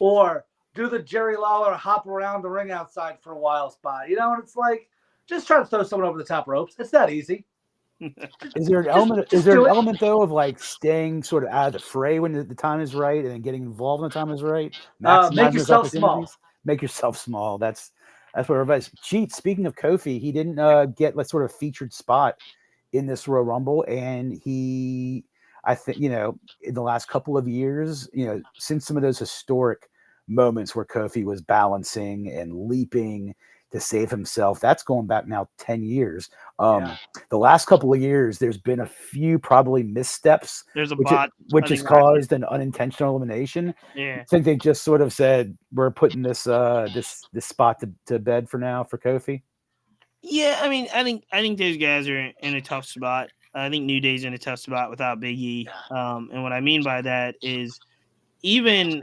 or do the Jerry Lawler hop around the ring outside for a while spot. You know, and it's like just try to throw someone over the top ropes. It's that easy. Is there an element? Is there an element though of like staying sort of out of the fray when the time is right, and then getting involved when the time is right? Make yourself small. Make yourself small. That's what everybody's. Cheat. Speaking of Kofi, he didn't get like sort of featured spot in this Royal Rumble, and I think in the last couple of years, since some of those historic moments where Kofi was balancing and leaping to save himself, that's going back now 10 years. The last couple of years, there's been a few probably missteps. There's a which has caused an unintentional elimination. Yeah, I think they just sort of said we're putting this spot to bed for now for Kofi. Yeah, I mean, I think those guys are in a tough spot. I think New Day's in a tough spot without Big E. And what I mean by that is even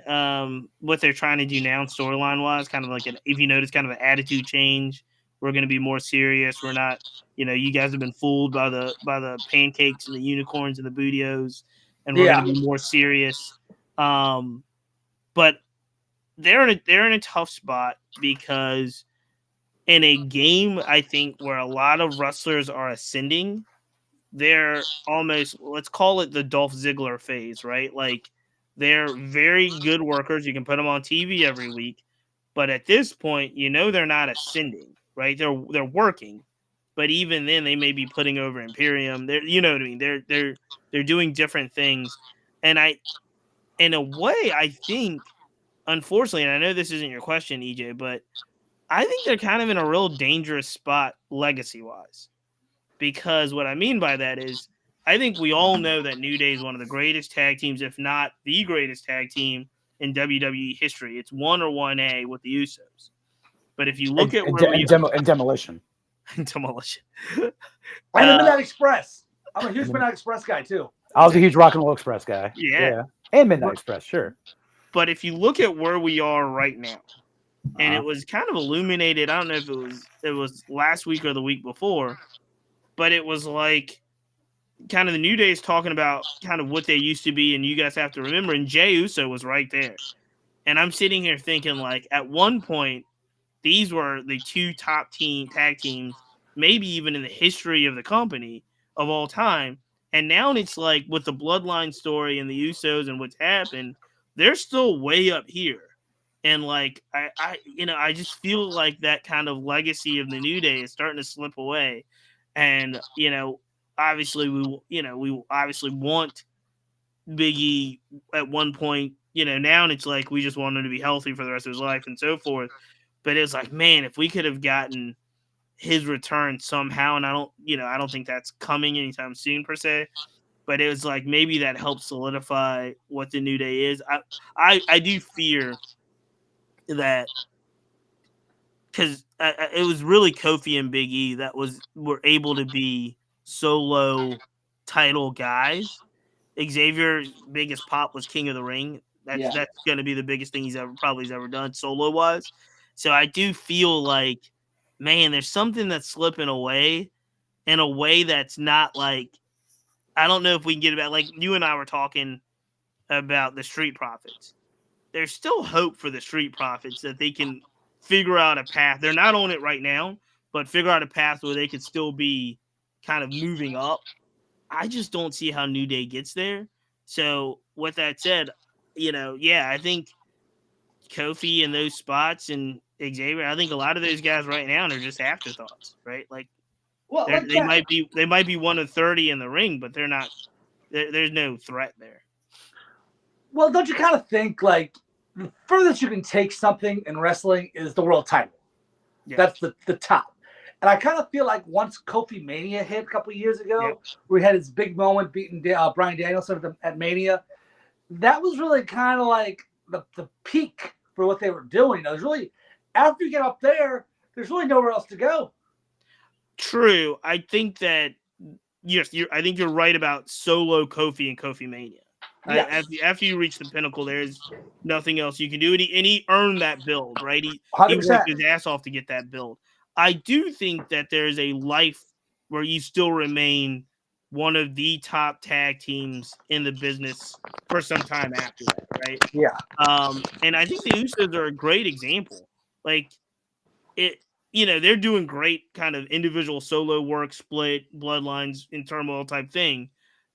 what they're trying to do now storyline wise, kind of like if you notice, kind of an attitude change. We're going to be more serious. We're not, you guys have been fooled by the pancakes and the unicorns and the bootios, and we're going to be more serious. But they're in a tough spot because in a game, I think, where a lot of wrestlers are ascending, they're almost, let's call it the Dolph Ziggler phase, right? Like, they're very good workers. You can put them on TV every week. But at this point, they're not ascending, right? They're working. But even then, they may be putting over Imperium. You know what I mean? They're doing different things. And in a way, I think, unfortunately, and I know this isn't your question, EJ, but I think they're kind of in a real dangerous spot legacy-wise. Because what I mean by that is, I think we all know that New Day is one of the greatest tag teams, if not the greatest tag team in WWE history. It's 1 or 1A with the Usos. But if you look at Demolition. Demolition. And the Midnight Express. I'm a huge Midnight Express guy, too. I was a huge Rock and Roll Express guy. Yeah. And Midnight Express, sure. But if you look at where we are right now, and it was kind of illuminated, I don't know if it was last week or the week before, but it was like kind of the New Day is talking about kind of what they used to be, and you guys have to remember, and Jey Uso was right there. And I'm sitting here thinking, like, at one point, these were the two top tag teams, maybe even in the history of the company of all time. And now it's like with the Bloodline story and the Usos and what's happened, they're still way up here. And like I just feel like that kind of legacy of the New Day is starting to slip away. And obviously we obviously want Big E at one point. Now it's like we just want him to be healthy for the rest of his life and so forth. But it's like, man, if we could have gotten his return somehow, and I don't think that's coming anytime soon per se. But it was like maybe that helps solidify what the New Day is. I do fear that because it was really Kofi and Big E that were able to be solo title guys. Xavier's biggest pop was King of the Ring. That's going to be the biggest thing he's ever done solo wise. So I do feel like, man, there's something that's slipping away in a way that's not like, I don't know if we can get it back. Like you and I were talking about the Street Profits. There's still hope for the Street Profits that they can figure out a path. They're not on it right now, but figure out a path where they could still be kind of moving up. I just don't see how New Day gets there. So with that said, I think Kofi in those spots and Xavier, I think a lot of those guys right now are just afterthoughts, right? Like, they might be 1 of 30 in the ring, but they're not. There's no threat there. Well, don't you kind of think like the furthest you can take something in wrestling is the world title? Yeah. That's the top. And I kind of feel like once Kofi Mania hit a couple of years ago, where he had his big moment beating Bryan Danielson at Mania, that was really kind of like the peak for what they were doing. It was really, after you get up there, there's really nowhere else to go. True. I think that, yes, I think you're right about solo Kofi and Kofi Mania. Yes. After you reach the pinnacle, there's nothing else you can do. And he earned that build, right? He worked his ass off to get that build. I do think that there's a life where you still remain one of the top tag teams in the business for some time after that, right? Yeah. And I think the Usos are a great example. Like it, they're doing great kind of individual solo work, split, bloodlines in turmoil type thing.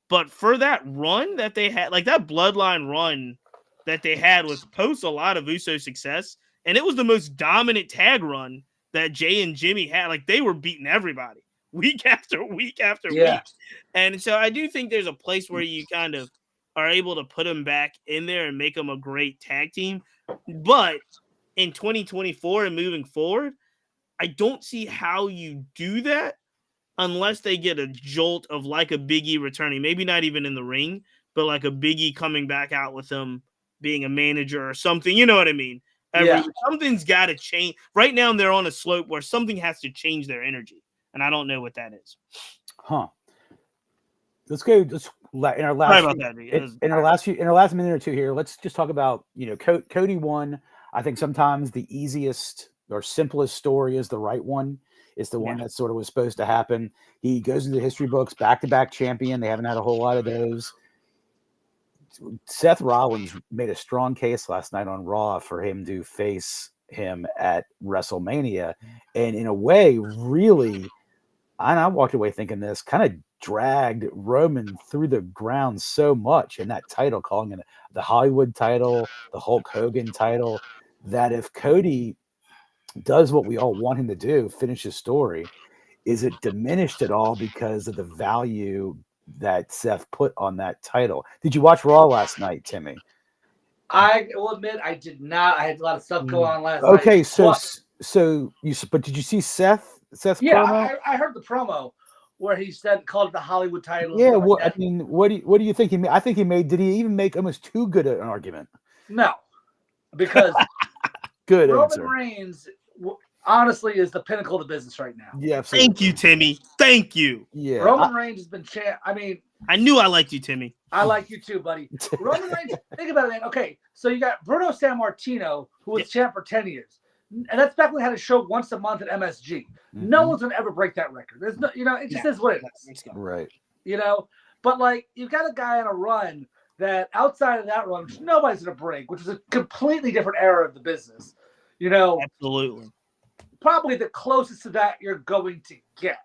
But for that run that they had, like that bloodline run that they had was post a lot of Uso success. And it was the most dominant tag run that Jay and Jimmy had. Like they were beating everybody week after week after Yeah. week. And so I do think there's a place where you kind of are able to put them back in there and make them a great tag team. But in 2024 and moving forward, I don't see how you do that unless they get a jolt of like a Big E returning, maybe not even in the ring, but like a Big E coming back out with them being a manager or something. You know what I mean? Something's got to change. Right now, they're on a slope where something has to change their energy, and I don't know what that is. Huh. Let's go. In our last minute or two here, let's just talk about Cody won. I think sometimes the easiest or simplest story is the right one. It's the one that sort of was supposed to happen. He goes into the history books, back-to-back champion. They haven't had a whole lot of those. Seth Rollins made a strong case last night on Raw for him to face him at WrestleMania. And in a way, really, I walked away thinking this kind of dragged Roman through the ground so much in that title, calling it the Hollywood title, the Hulk Hogan title, that if Cody does what we all want him to do, finish his story, is it diminished at all because of the value that Seth put on that title? Did you watch Raw last night, Timmy? I will admit I did not. I had a lot of stuff going on last night. Okay, but did you see Seth's promo? I heard the promo where he called it the Hollywood title. Yeah, what do you think he made? I think he made. Did he even make almost too good an argument? No, because good Roman answer. Reigns honestly is the pinnacle of the business right now. Yeah, absolutely. Thank you, Timmy. Thank you. Yeah, Roman Reigns has been champ. I mean, I knew I liked you, Timmy. I like you too, buddy. Roman Reigns. Think about it, man. Okay, so you got Bruno Sammartino, who was champ for 10 years, and that's back when we had a show once a month at MSG. Mm-hmm. No one's gonna ever break that record. There's no, it just is what it is. Right. But like you've got a guy on a run that outside of that run, nobody's gonna break, which is a completely different era of the business. Absolutely. Probably the closest to that you're going to get.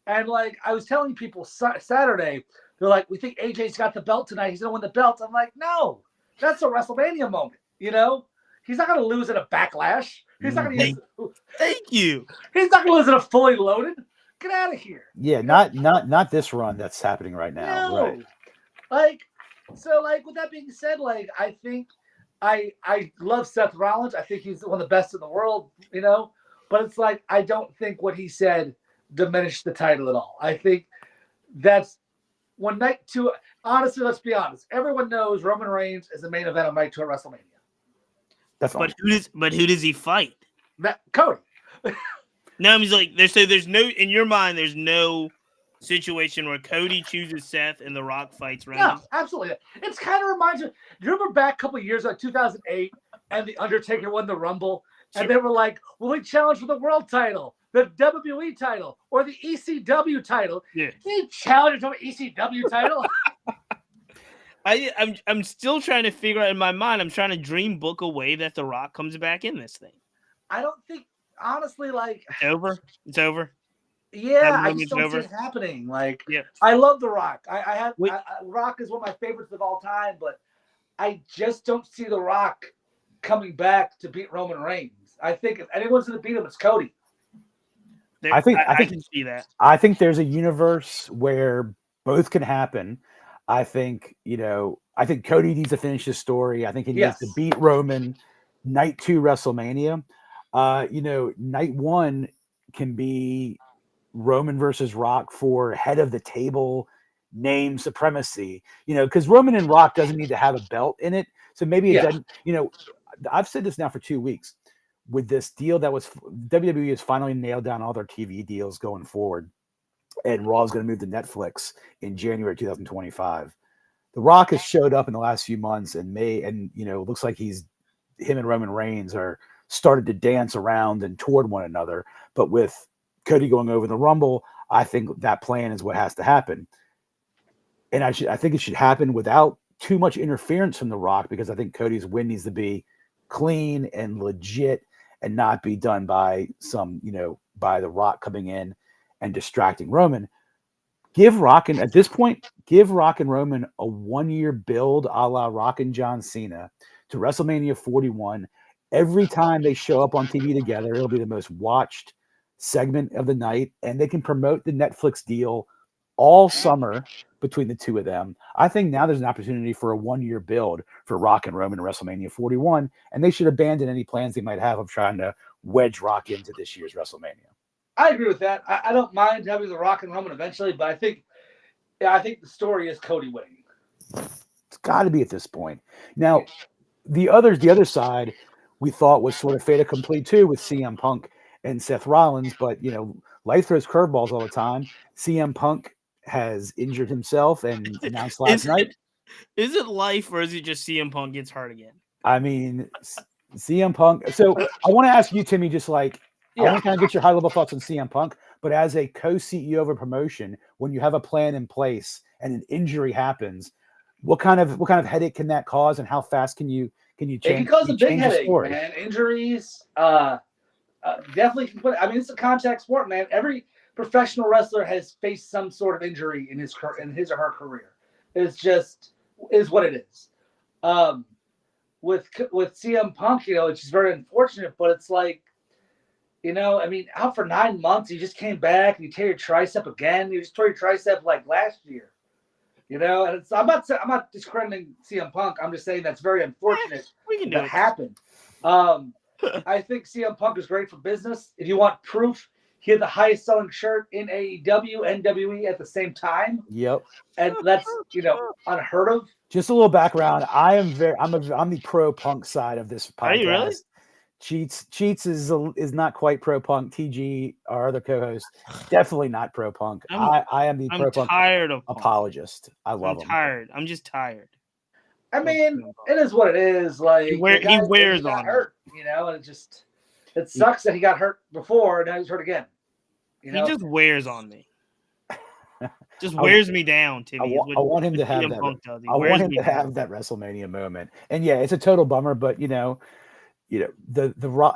And like I was telling people Saturday, they're like, we think AJ's got the belt tonight. He's going to win the belt. I'm like, no, that's a WrestleMania moment. He's not going to lose at a Backlash. He's not going to Thank you. He's not going to lose at a Fully Loaded. Get out of here. Yeah, not this run that's happening right now. No. Right. With that being said, I think I love Seth Rollins. I think he's one of the best in the world, But it's like I don't think what he said diminished the title at all. I think that's when night two. Honestly, let's be honest. Everyone knows Roman Reigns is the main event of night two at WrestleMania. That's but who does he fight? Cody. No, I mean, there's no in your mind. There's no situation where Cody chooses Seth and The Rock fights Roman. No, absolutely. It's kind of reminds you. Do you remember back a couple of years, like 2008, and the Undertaker won the Rumble? And they were like, will he challenge for the world title, the WWE title, or the ECW title? Yeah. He challenged for the ECW title. I'm still trying to figure out in my mind, I'm trying to dream book a way that The Rock comes back in this thing. I don't think, honestly, It's over? It's over? Yeah, I just don't see it happening. I love The Rock. Rock is one of my favorites of all time, but I just don't see The Rock coming back to beat Roman Reigns. I think if anyone's going to beat him, it's Cody. I can see that. I think there's a universe where both can happen. I think Cody needs to finish his story. I think he needs to beat Roman. Night 2 WrestleMania. Night 1 can be Roman versus Rock for head of the table name supremacy. Because Roman and Rock doesn't need to have a belt in it. So maybe it doesn't. I've said this now for 2 weeks. With this deal that was WWE has finally nailed down all their TV deals going forward, and Raw is going to move to Netflix in January 2025. The Rock has showed up in the last few months and it looks like him and Roman Reigns are started to dance around and toward one another. But with Cody going over the Rumble, I think that plan is what has to happen. And I think it should happen without too much interference from The Rock, because I think Cody's win needs to be clean and legit and not be done by by The Rock coming in and distracting Roman. At this point, give Rock and Roman a 1-year build a la Rock and John Cena to WrestleMania 41. Every time they show up on TV together, it'll be the most watched segment of the night, and they can promote the Netflix deal all summer between the two of them. I think now there's an opportunity for a 1-year build for Rock and Roman in WrestleMania 41, and they should abandon any plans they might have of trying to wedge Rock into this year's WrestleMania. I agree with that. I don't mind having The Rock and Roman eventually, but I think the story is Cody winning. It's got to be at this point. Now, the other side we thought was sort of fait accompli too with CM Punk and Seth Rollins, but life throws curveballs all the time. CM Punk has injured himself and announced last night. Is it life, or is it just CM Punk gets hurt again? I mean, CM Punk. So I want to ask you, Timmy, just like, I want to kind of get your high-level thoughts on CM Punk, but as a co-CEO of a promotion, when you have a plan in place and an injury happens, what kind of headache can that cause, and how fast can you change? It can cause a big headache, man. Injuries, definitely can put. I mean, it's a contact sport, man. Every professional wrestler has faced some sort of injury in his or her career. It's just is what it is. With CM Punk, it's just very unfortunate, but it's like, I mean, out for 9 months, you just came back and you tear your tricep again. You just tore your tricep like last year, and I'm not discrediting CM Punk. I'm just saying that's very unfortunate that happened. I think CM Punk is great for business. If you want proof, he had the highest selling shirt in AEW, NWE at the same time. Yep. And that's, unheard of. Just a little background. I'm the pro Punk side of this podcast. Are you really? Cheats is not quite pro Punk. TG, our other co-host, definitely not pro Punk. I am the pro Punk apologist. I love him. I'm just tired. I mean, it is what it is. Like he wears on hurt, and it sucks that he got hurt before and now he's hurt again. He just wears on me. Just wears me down, Timmy. I want him to have that. I want him to have that WrestleMania moment. And yeah, it's a total bummer, but the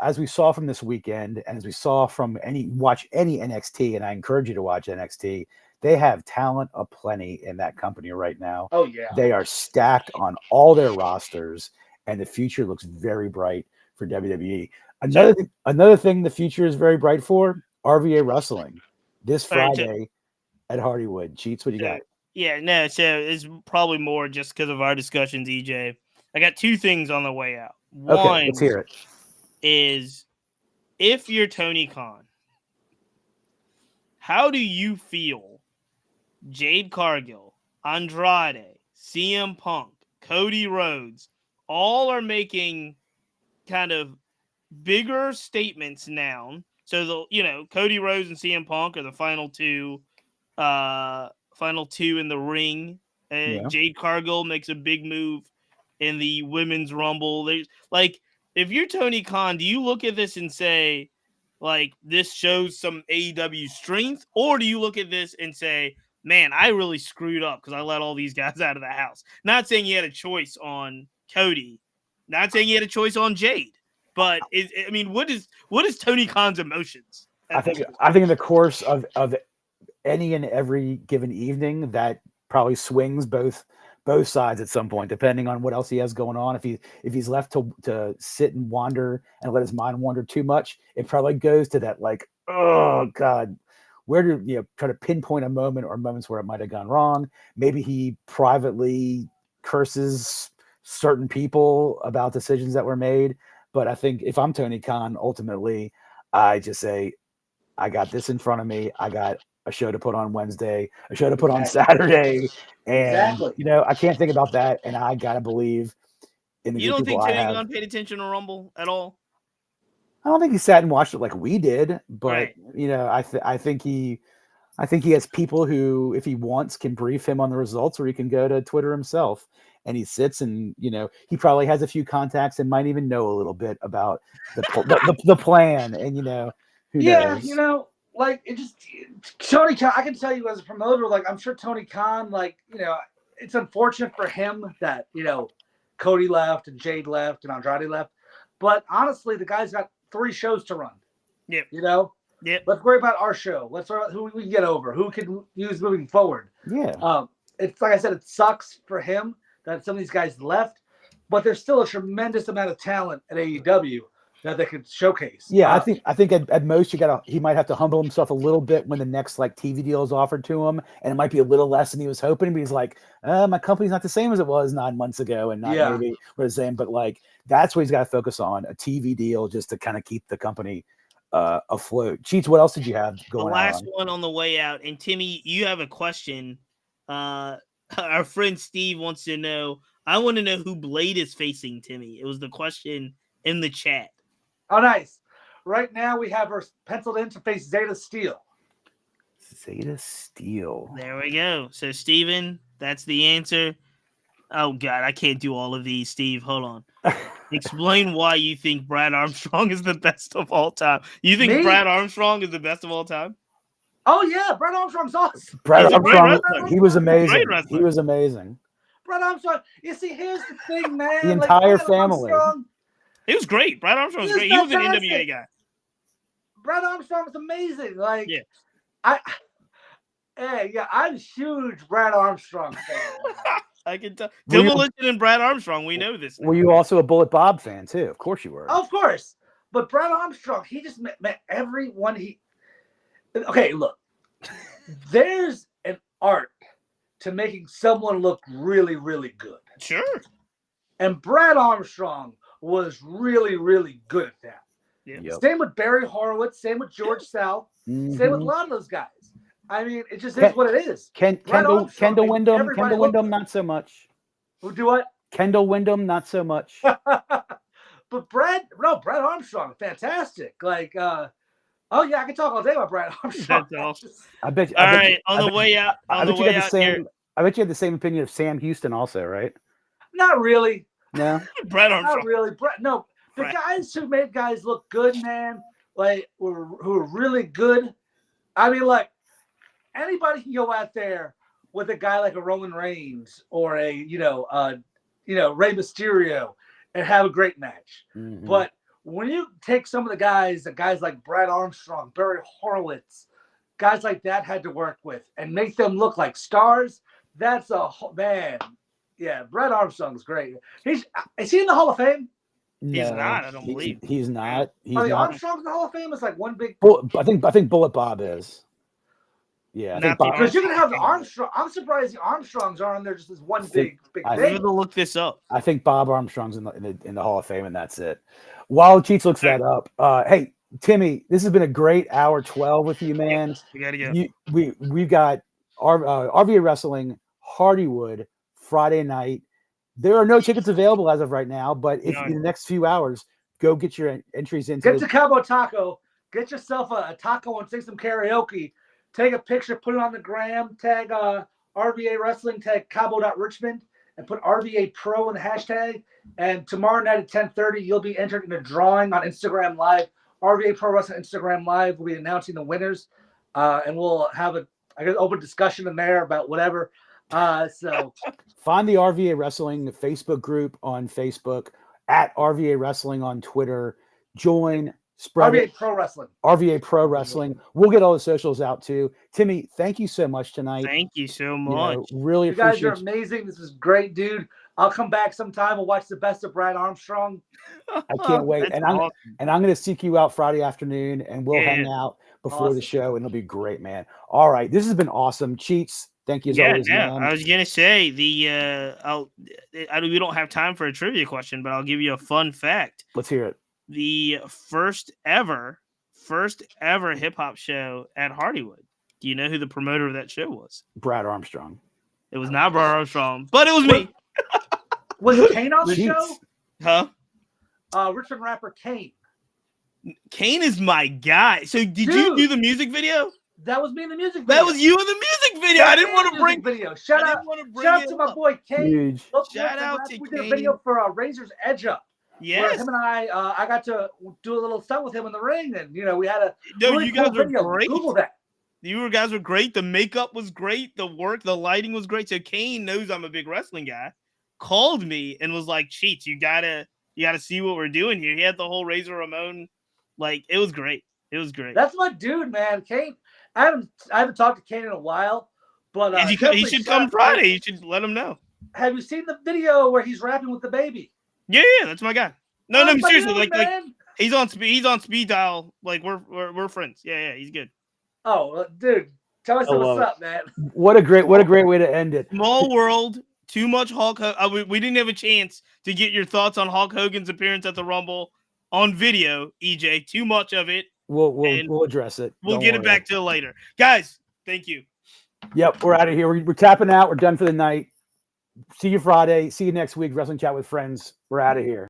as we saw from this weekend, and as we saw from watch any NXT, and I encourage you to watch NXT, they have talent aplenty in that company right now. Oh yeah, they are stacked on all their rosters, and the future looks very bright for WWE. Another thing the future is very bright for, RVA Wrestling this Friday at Hardywood. Cheats, what you got? Yeah, no, so it's probably more just because of our discussions, EJ. I got two things on the way out. One, okay, let's hear it. Is if you're Tony Khan, how do you feel Jade Cargill, Andrade, CM Punk, Cody Rhodes, all are making kind of bigger statements now? So Cody Rhodes and CM Punk are the final two in the ring. Jade Cargill makes a big move in the women's rumble. If you're Tony Khan, do you look at this and say, like, this shows some AEW strength, or do you look at this and say, man, I really screwed up because I let all these guys out of the house? Not saying you had a choice on Cody, not saying you had a choice on Jade, but what is Tony Khan's emotions? I think in the course of any and every given evening, that probably swings both sides at some point, depending on what else he has going on. If he's left to sit and wander and let his mind wander too much, it probably goes to that, like, oh God, where do try to pinpoint a moment or moments where it might have gone wrong. Maybe he privately curses certain people about decisions that were made. But I think if I'm Tony Khan, ultimately, I just say, I got this in front of me. I got a show to put on Wednesday, a show to put on Saturday. And, I can't think about that. And I got to believe in the You don't think Tony Khan paid attention to Rumble at all? I don't think he sat and watched it like we did, but right. I think he has people who, if he wants, can brief him on the results, or he can go to Twitter himself. and he sits and, he probably has a few contacts and might even know a little bit about the plan. And, who knows? Like it just Tony Khan, I can tell you as a promoter, like I'm sure Tony Khan, like, it's unfortunate for him that, Cody left and Jade left and Andrade left. But honestly, the guy's got 3 shows to run. Yep. Yep. Let's worry about our show. Let's worry about who we can get over, who can use moving forward. Yeah. It's like I said, it sucks for him that some of these guys left, but there's still a tremendous amount of talent at AEW that they could showcase. Yeah, I think at most he might have to humble himself a little bit when the next like TV deal is offered to him, and it might be a little less than he was hoping. But he's like, my company's not the same as it was 9 months ago, and not maybe what it's saying. But like that's what he's got to focus on, a TV deal, just to kind of keep the company afloat. Cheats, what else did you have going on? The last one on the way out, and Timmy, you have a question. Our friend Steve wants to know. I want to know who Blade is facing, Timmy. It was the question in the chat. Oh, nice. Right now we have her penciled in to face Zeta Steel. Zeta Steel. There we go. So, Steven, that's the answer. Oh, God, I can't do all of these, Steve. Hold on. Explain why you think Brad Armstrong is the best of all time. You think Brad Armstrong is the best of all time? Oh, yeah. Brad Armstrong's awesome. Brad Armstrong, he was amazing. He was amazing. Brad Armstrong. You see, here's the thing, man. The entire family. It was great. Brad Armstrong was great. He was an NWA guy. Brad Armstrong was amazing. Like, I'm a huge Brad Armstrong fan. I can tell. Demolition and Brad Armstrong, we know this. Were you also a Bullet Bob fan too? Of course you were. Of course. But Brad Armstrong, he just met everyone Okay, look. There's an art to making someone look really, really good. Sure. And Brad Armstrong was really, really good at that. Yep. Same with Barry Horowitz, same with George South, same with a lot of those guys. I mean, it just is what it is. Kendall Windham, not so much. Who do what? Kendall Windham, not so much. But Brad Armstrong, fantastic. Like, I can talk all day about Brad Armstrong. That's awesome. I bet. All right, on the way out. I bet you had the same opinion of Sam Houston, also, right? Not really. No, Brad Armstrong. Not really. No, the guys who made guys look good, man, like who are really good. I mean, like anybody can go out there with a guy like a Roman Reigns or a Rey Mysterio and have a great match. Mm-hmm. But when you take some of the guys like Brad Armstrong, Barry Horowitz, guys like that had to work with and make them look like stars, that's man. Yeah, Brad Armstrong's great. Is he in the Hall of Fame? No, he's not. I don't believe he's not. Are the Armstrongs in the Hall of Fame? It's like one big. I think Bullet Bob is. Yeah, because you can have the Armstrong. I'm surprised the Armstrongs are on there just as one big thing. I'm going to look this up. I think Bob Armstrong's in the Hall of Fame, and that's it. While Cheats looks that up, hey Timmy, this has been a great hour 12 with you, man. We gotta go. We've got RVA Wrestling Hardywood Friday night. There are no tickets available as of right now, but if in the next few hours, go get your entries into. Get to Cabo Taco, get yourself a taco and sing some karaoke. Take a picture, put it on the gram, tag RVA Wrestling, tag Cabo.Richmond, and put RVA Pro in the hashtag. And tomorrow night at 10:30, you'll be entered in a drawing on Instagram Live. RVA Pro Wrestling Instagram Live will be announcing the winners, and we'll have an open discussion in there about whatever. So find the RVA Wrestling Facebook group on Facebook, at RVA Wrestling on Twitter. Join, spread RVA Pro Wrestling. RVA Pro Wrestling. We'll get all the socials out too. Timmy, thank you so much tonight. Thank you so much. Really appreciate it. You guys are amazing. This is great, dude. I'll come back sometime. We'll watch the best of Brad Armstrong. I can't wait. And I'm going to seek you out Friday afternoon, and we'll hang out before the show, and it'll be great, man. All right. This has been awesome. Cheats, thank you as always, man. I was going to say, we don't have time for a trivia question, but I'll give you a fun fact. Let's hear it. The first ever hip-hop show at Hardywood. Do you know who the promoter of that show was? Brad Armstrong. It was not Brad Armstrong, but it was me. Was Kane on the show? Huh? Richmond rapper Kane. Kane is my guy. So did you do the music video? That was me in the music video. That was you in the music video. I didn't want to bring video. Shout out to my boy Kane. Huge. Shout out to we did a video for Razor's Edge Up. Yes. Where him and I got to do a little stunt with him in the ring, and we had a you guys were video. great. Google that. You guys were great. The makeup was great. The lighting was great. So Kane knows I'm a big wrestling guy. Called me and was like, "Cheats, you gotta see what we're doing here." He had the whole Razor Ramon, like it was great. It was great. That's my dude, man. Kane. I haven't talked to Kane in a while, but he should come Friday. You should let him know. Have you seen the video where he's rapping with the baby? Yeah, that's my guy. No, seriously, dude, like he's on speed dial. Like we're friends. Yeah, he's good. Oh, dude, tell us what's up, man. What a great way to end it. Small world. Too much Hulk. We didn't have a chance to get your thoughts on Hulk Hogan's appearance at the Rumble on video. EJ, too much of it. We'll address it. We'll get it back to later, guys. Thank you. Yep, we're out of here. We're tapping out. We're done for the night. See you Friday. See you next week. Wrestling Chat with Friends. We're out of here.